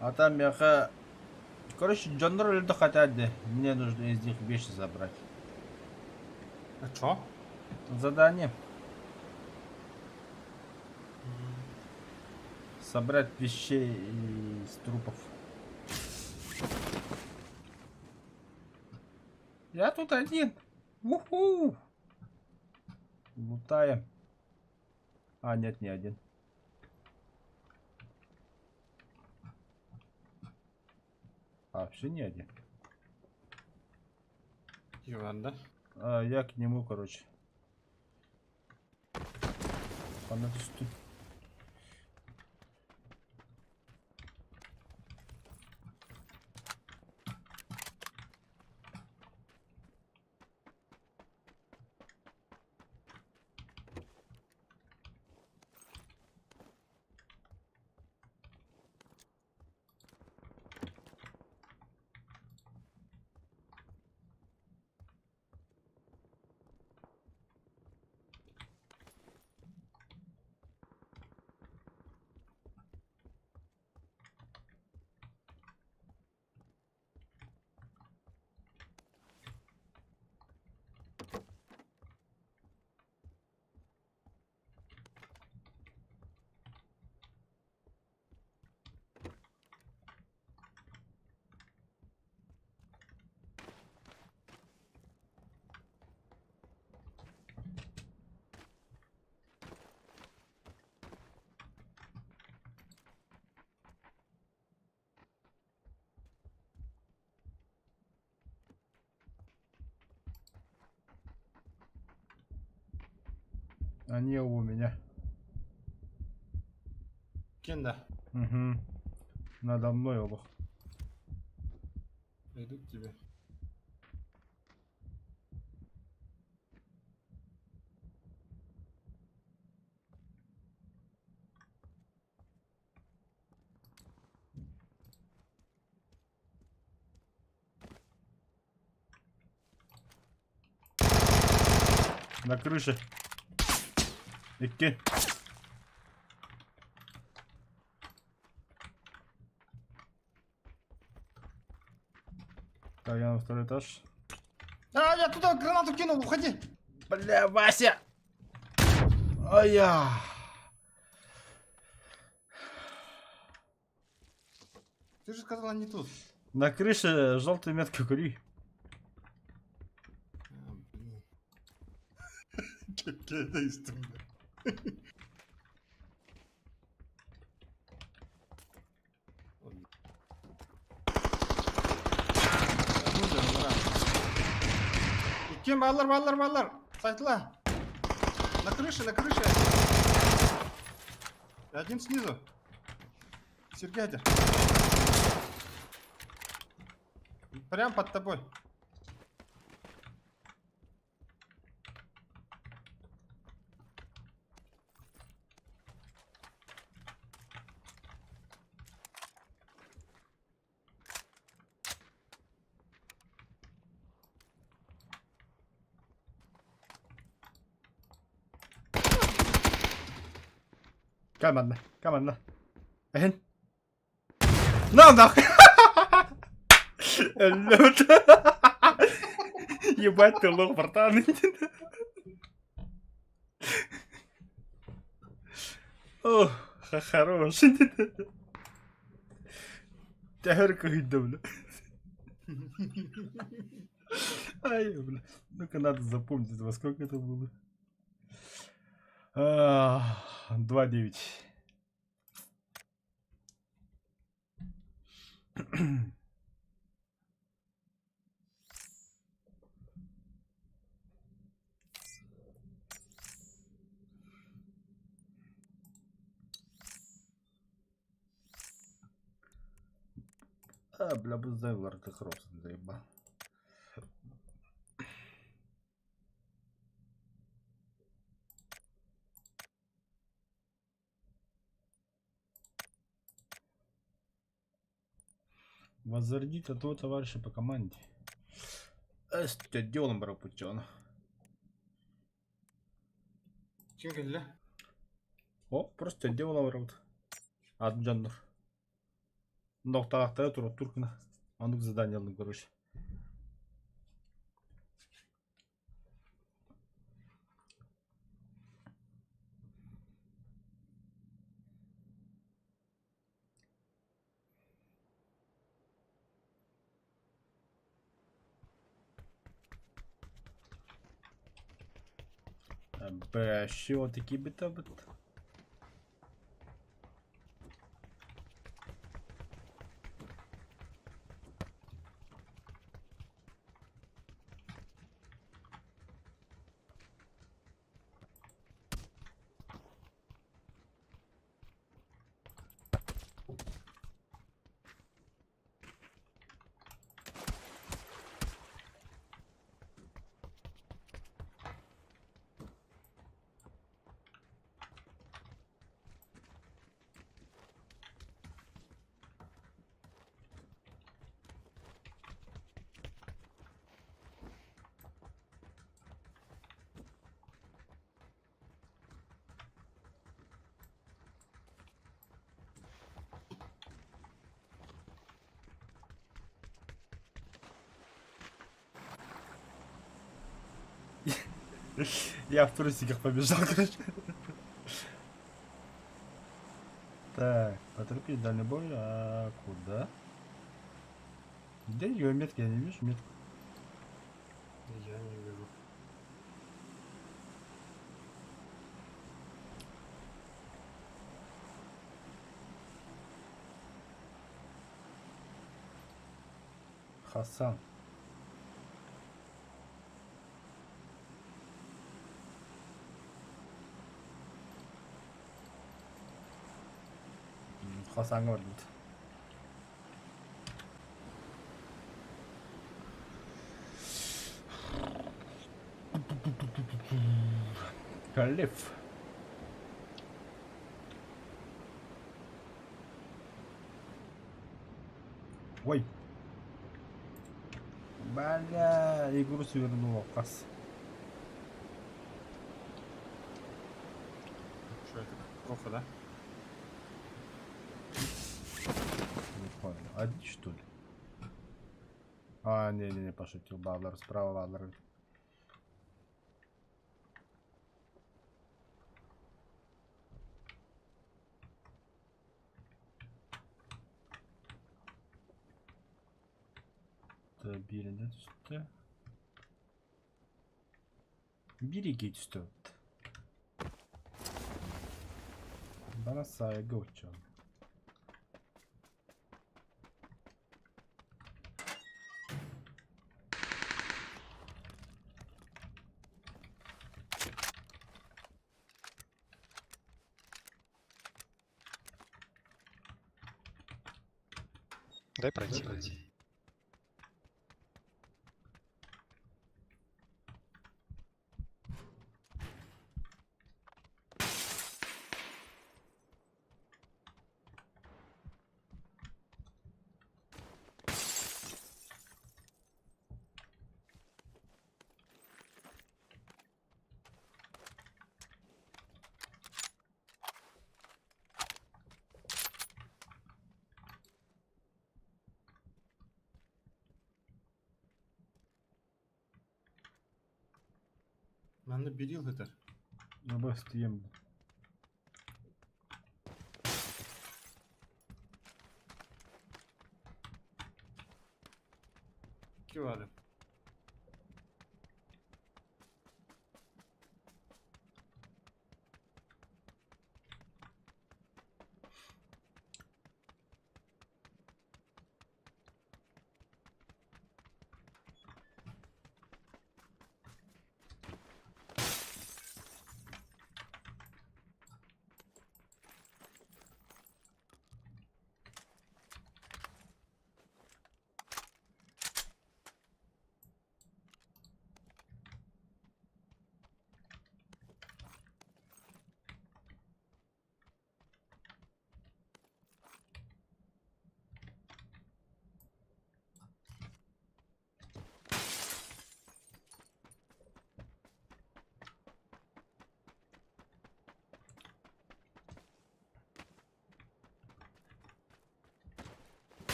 А там мяха... Короче, Джоннор или хотят, мне нужно из них вещи забрать. А чё? Задание. Собрать вещей из трупов. Я тут один. Уху! Лутаем. А, нет, не один. А, вообще не один. Иван, да? А, я к нему, короче. Понадежду. Они у меня. Кенда. Угу. Надо мной оба. Иду к тебе. На крыше. Икки. Так, я на второй этаж. А, я туда гранату кинул, уходи! Бля, Вася! Ай-я! Ты же сказала не тут. На крыше желтая метка, кури. Блин. Какая-то история. Кем баллар. Сайтла. На крыше. Один снизу. Сергей. Прям под тобой. Команда. Эн. На, нахуй! Лёд. Ебать ты лох, братан. О, хорош. Тяжко иду, бля. Ай, бля. Ну-ка надо запомнить, во сколько это было. 2-9. Бля, бы заебал, ты хороший, заебал. Возродить этого товарища по команде. С делом, бро, путёно. Kim geldi? О, просто делом, бро. Адджаннур. Ноқталақта тұрып туркина. Анық задание алдым, короче. Бля, що такі бита-бит? Я в трусиках побежал, короче. Так, поторопись, дальний бой. А куда? Где ее метки? Я не вижу метку. Я не вижу. Хасан. Хасанға бар дейді. Калиф. Ой. Бля, игру свернула, кас. Плохо, да? Не понял. Одни что ли? А, не, пошутил. Баблер, справа Баблер. Birine düştü. Biri geçti. Bana saygı uçacağım. Дай пройти. Bende bir yıl yeter. Ne bastayım. İki var.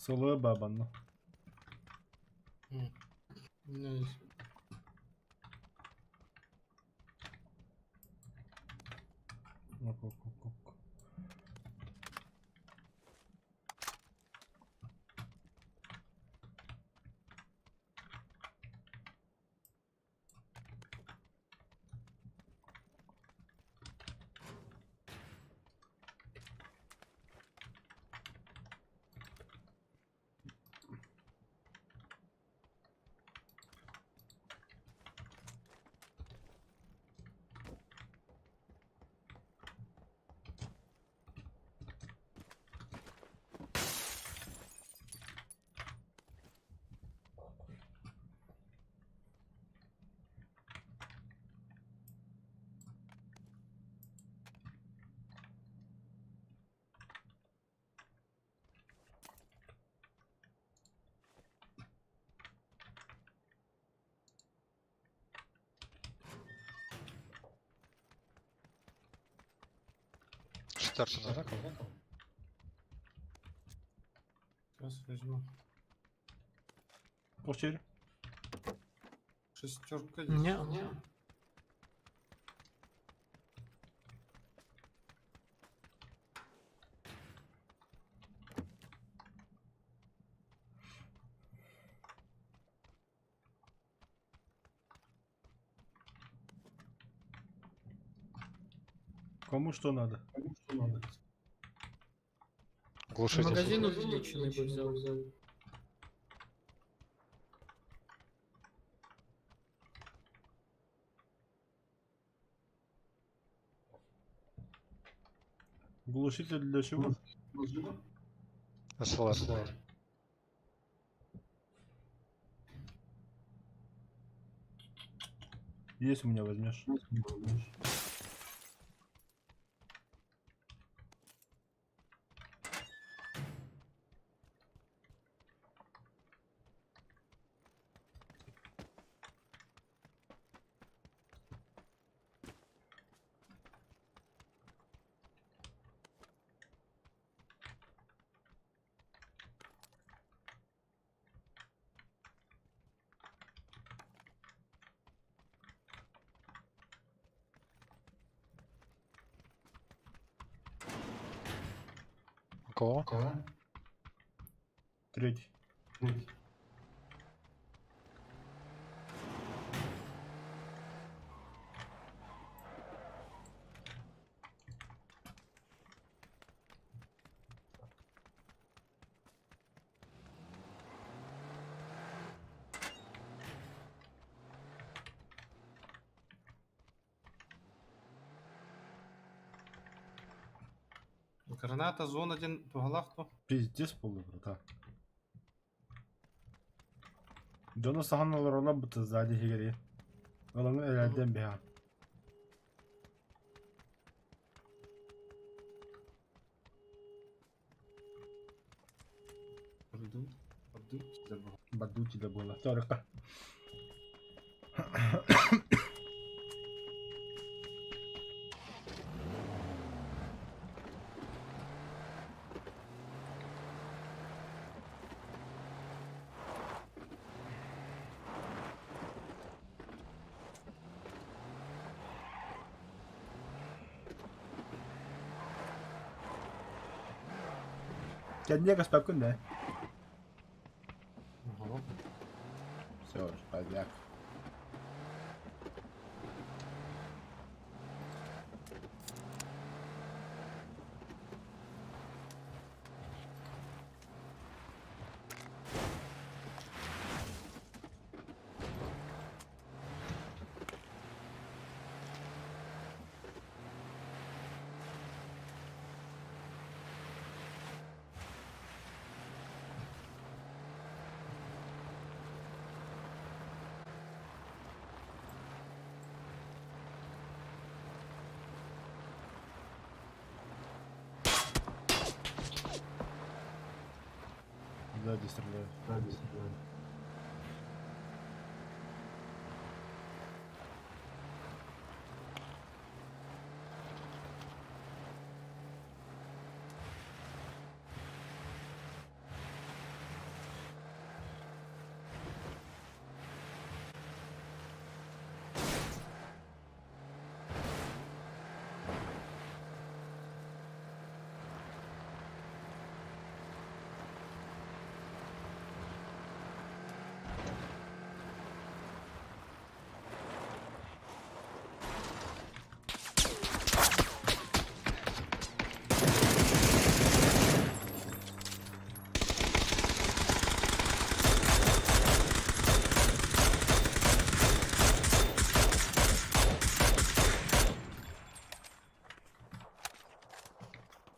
Sılığı babanla. Neyse. Ok. шестерки нужна кому? Сейчас возьму. Пошире. Шестерка есть. Не, Кому что надо? Глушитель. магазин увеличенный бы взял. Глушитель для чего? СЛР. Есть у меня возьмешь. У кого? Третий. Граната, зон один по галакту. Пиздец полный, брата. Джона саханал рола бутыз сзади хигери. Олонга элерден биха. Подду тебе было. Бадути да была. Торика. Kendine kaspakın ne? Ага. Все, подляк. Сзади стреляют.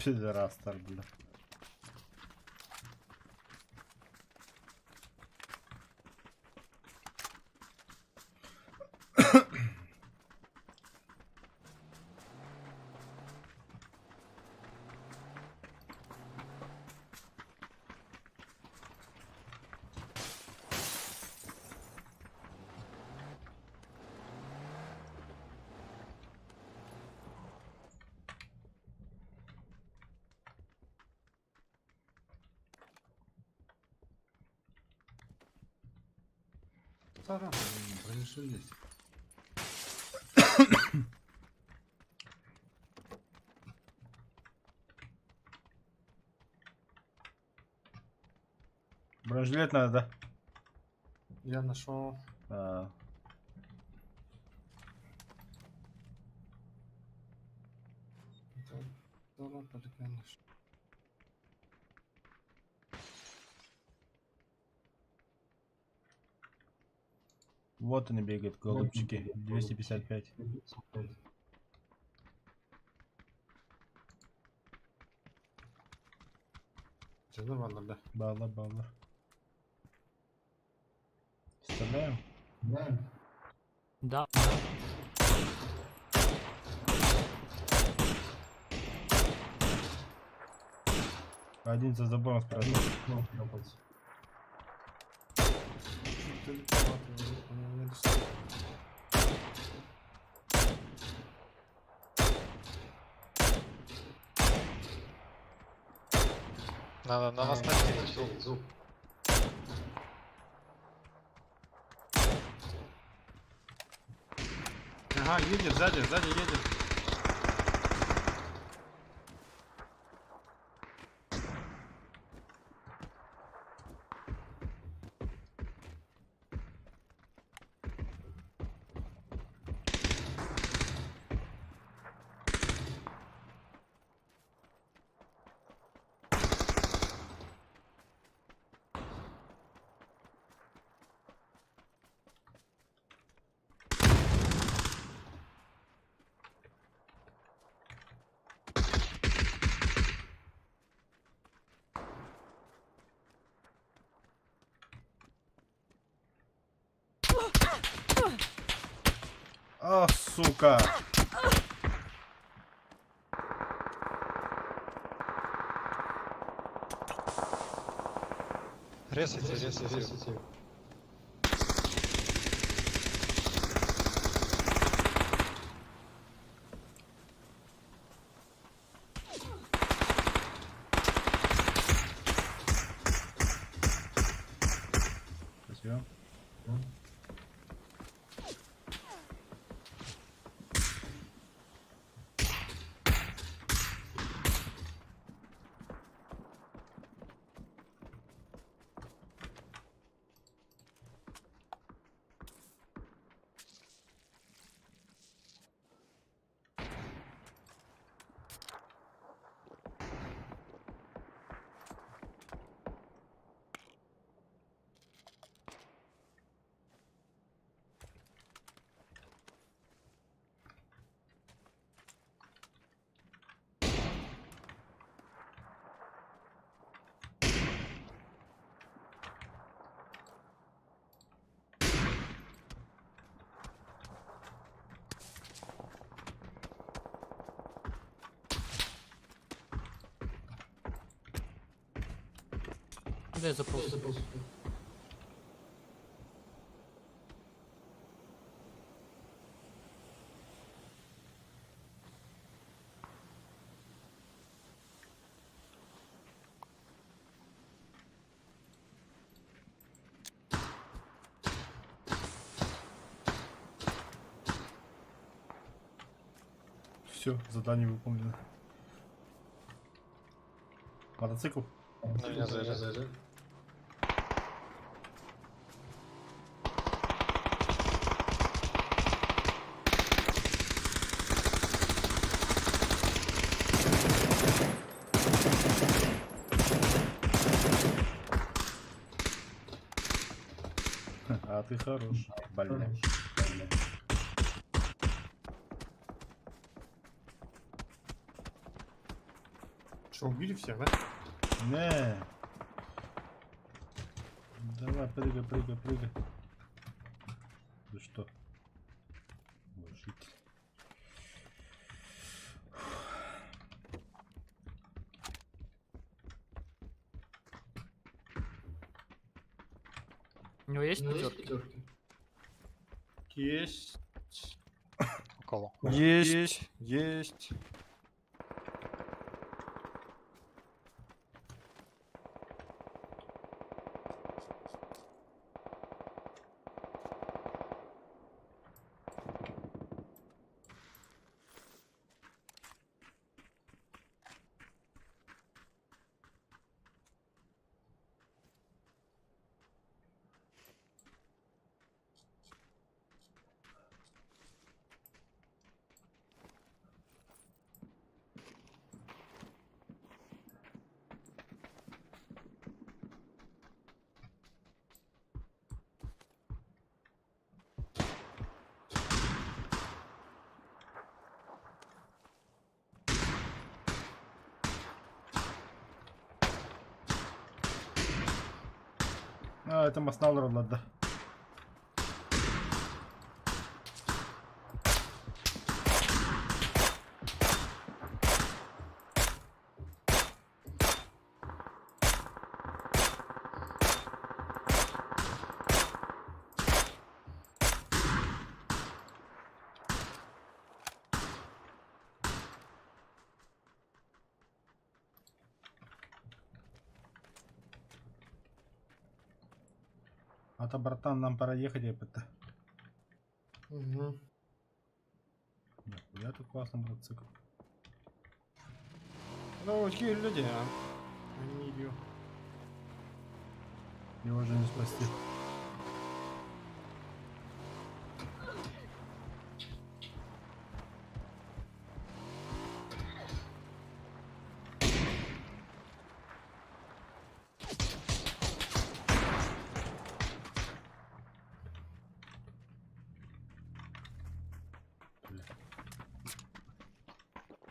Пидорастар, бля. полтора, бронежилет. Бронежилет надо, да? Я нашел. А, Полтора только нашел. вот они бегают, голубчики. 255. Canı var da. Bağla. Вставляем? Да. Один за забором спрятал. Ты не достал. На нас накинуть. Зуб. Ага, едет сзади едет. А, сука! Резайте. Спасибо. Де запрос? Все, задание выполнено. Мотоцикл? На меня заряд. А ты хорош. Блин. Что, убили всех, да? Не. Давай, прыгай. Да что? Ложить. У него есть пятерки? Есть. У кого? Есть. А, это масналар оларды. А то, братан, нам пора ехать, это. Угу. Нихуя тут классный мотоцикл. Ну, какие люди, а? Они ее. Его же не спасти.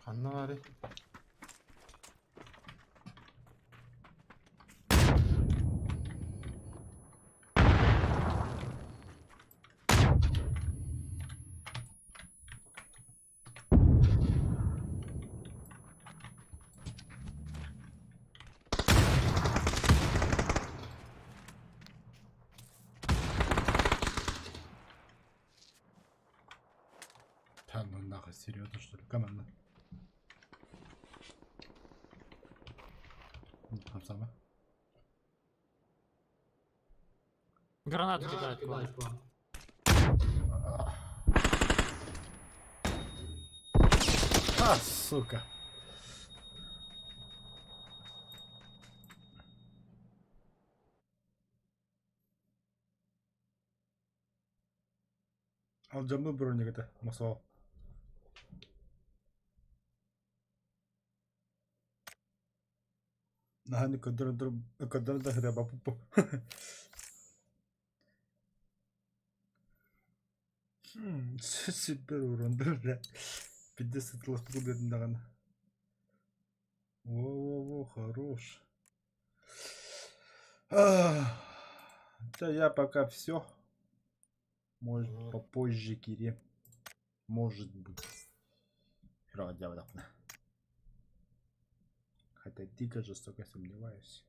Ханнари. Да ну нахуй, серьезно что ли? Команда. Там самое. Гранату кидают к вам. А, сука. Ал жамбы броник это, масал. Нахани кадр да хреба пупу. Супер урон, да. 50 лохту бердім. Во-во-во, хорош. Да я пока все. Может попозже, Кире. Может быть. Хотя дико жестоко сомневаюсь.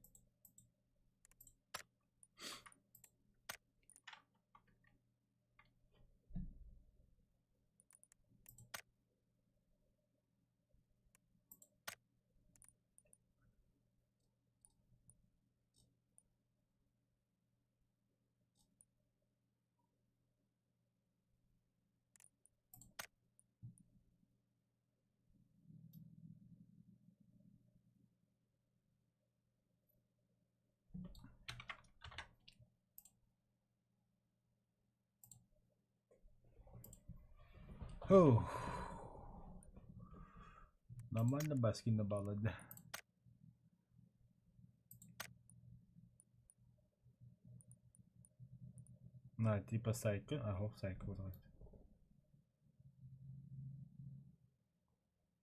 Оу. Нормально баски на балладе. На, типа сайкл, ага, сайкл.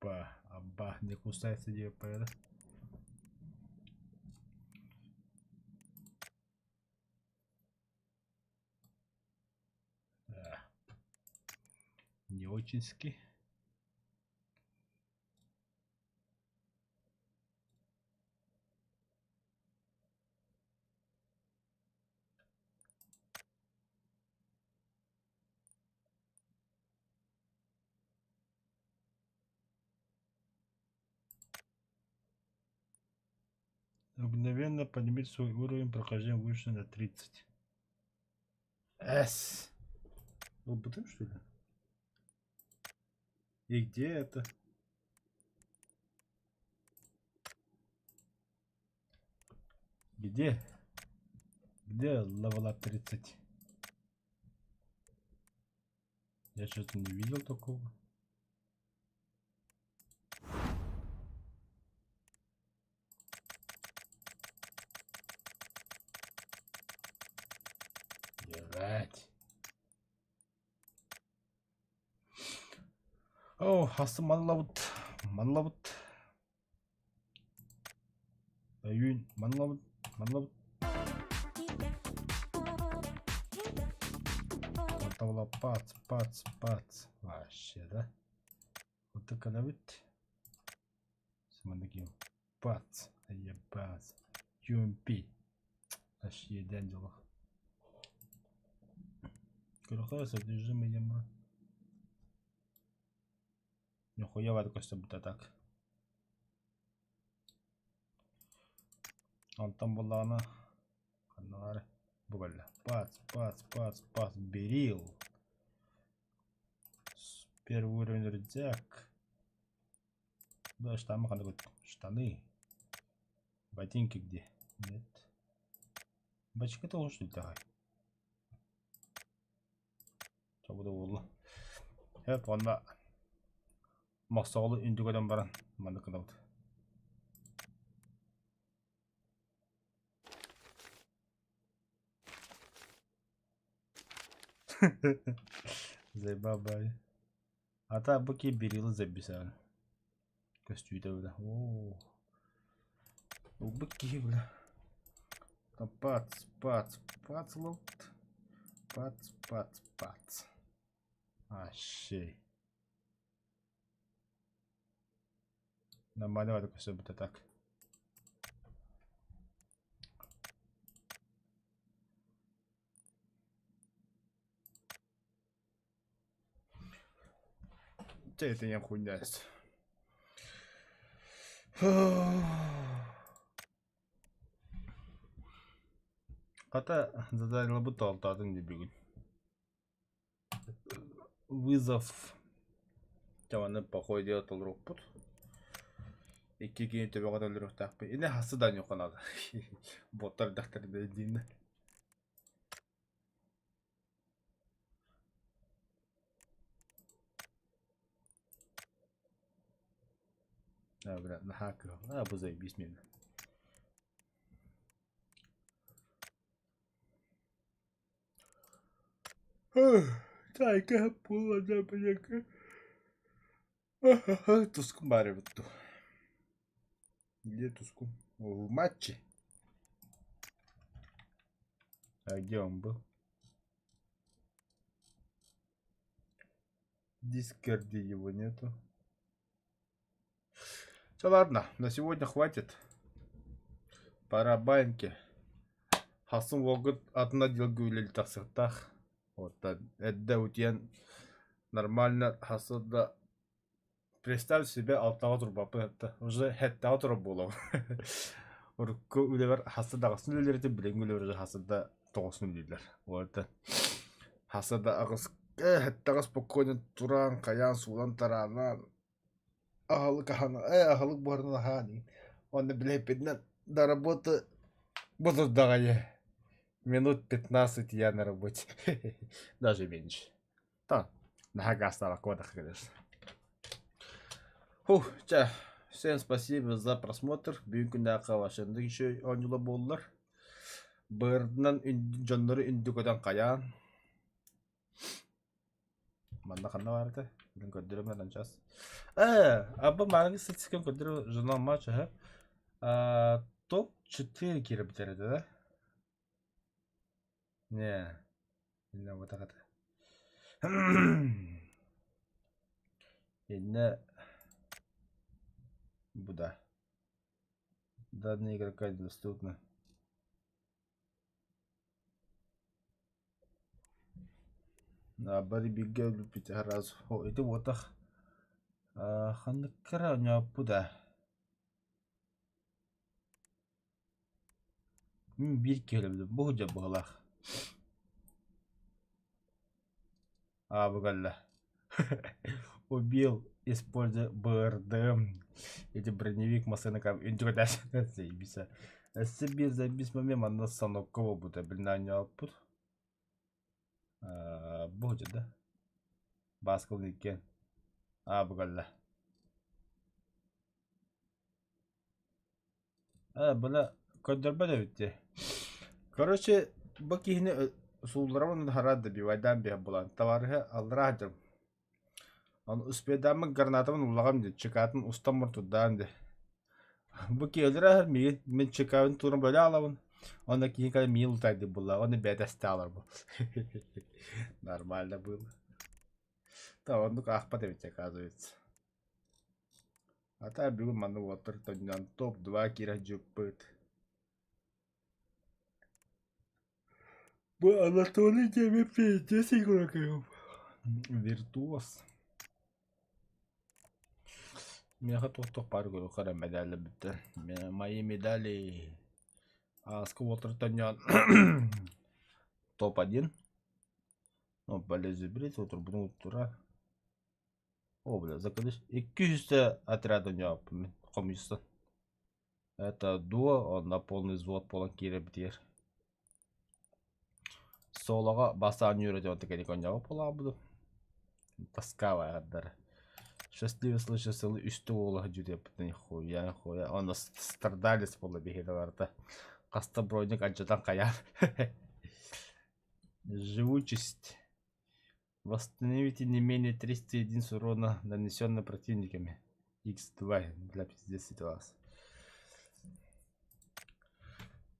Аба, не кусается ДП, да? Да. Не очень-ски. Мгновенно поднимите свой уровень прохождения выше на 30. С. Лоботым, что ли? И где это? Где? Где левела 30? Я что-то не видел такого. Ебать. О, хасы манлаут. Манлаут. Аюн, манлаут. Манлаут. Тавла пац. Вообще, да? Вот так она ведь. Смотри, пац. Ебац. Юмпи. Аж еден дела. Крохается, держи меня, ма. Нихуя варка, чтобы так. Он там была она. Канары. Буквально. Пац. Берил. Первый уровень рюкзак. Да, штаны, штаны. Ботинки где? Нет. Бачка тоже что ли давай? Что буду волла? Хеп, онда. Мақсағылы үндік адам баран. Манда кадауды. Зайбабай. Ата бұки берилі забисал. Көстүйді өді. Ооо. Бұки өді. Пац лот. Пац. Ашей. Нормально варка, чтобы это так. Это не хуйня. Хотя задание бы толтатын не бегут. Вызов. Тяваны похой делать толруппут. Iki gün tebe kadar ölür tak be. Ne hasıdan yok ona da. Botlar daktarı dediğinde. Ha biraz daha kral. Ha bu zey bismillah. Так, полная поляка. Тускум бары буту. Где Тускум? В матче. А где он был? В Дискорде его нету. Все, ладно, на сегодня хватит. Пора баньки. Хасым вогут одна делга улели тахсыртах. Вот это утен нормально хасыда. Представь себе алтава турбапы это уже хеттава турб болов. Урку үлевер хасыда агысын үлелерді білен үлевер хасыда тоғысын үлелер. Вот хасыда агыс хеттага спокойно туран каян судан таранан ахалык ахана ахалык барына хани. Он бле пидна до работы буду дагая. Минут 15 я на работе. Даже меньше. Да, нога стала кодах, конечно. Фух, ча, всем спасибо за просмотр. Бүгін күнде ақалашынды еще оңылы болдылар. Бұрдынан жонлары үндікөден қаян. Манда қанда барды? Бүгін көддірі мәден час. Абы маңыз статистикан көддірі журнал матчы. Топ 4 кері бітереді, да? Не, вот так это. Инна Буда. Данные игрока недоступны. На бари бега любить раз. О, это вот так. Ханкара у него Буда. Бирки любит. Богу балах. Бугалла. Убил, используя БРД. Эти броневик машины как интеграция. Заебися. Себе забис момент, она станок кого будет. Блин, output. Будет, да? Басков никен. Бугалла. Бля, кодерба да ведь. Короче, бакихне сулдрамын харад добивайдан бе булан. Товарга алрадым. Он успедамы гранатамын улагам де чекатын устамыр тудан де. Баки өлрәһәр мен чекавын турын бөлә алабын. Он на книга мил тогда была, он и беда стал. Нормально было. Да, он ну-ка ахпатович, оказывается. А та бил ману вотер, то топ-2 кира джуппыт. Бу Анатолий тебе 10 игроков. Виртуоз. Меня готов то пару игроков медали битте. Мои медали. А сквотер Тонян. Топ-1. Ну, полезу брить, вот рубну тура. О, бля, закадыш. 200 отряда у него коммуниста. Это дуо, он на полный взвод, полон кире битер. Солоға баса үйретіп отыр керек ойнауы бола буду. Тоскавая гаддар. Счастливый случай сылы үсті олы жүреп. Хуя. Он страдалец болы бейді барды. Қасты бронник анчадан қаяр. Живучесть. Восстановите не менее 300 единиц урона, нанесенного противниками. X2 для пиздец ситуации.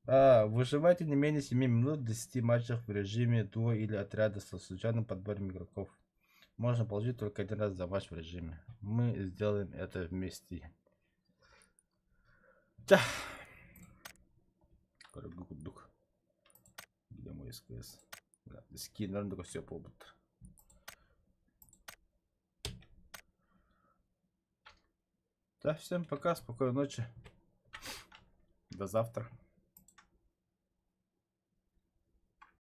Выживайте не менее 7 минут в 10 матчах в режиме дуо или отряда со случайным подбором игроков. Можно получить только один раз за матч в режиме. Мы сделаем это вместе. Тя. Где мой СКС? Да, скин, наверное, только все побыт. Да, всем пока, спокойной ночи. До завтра.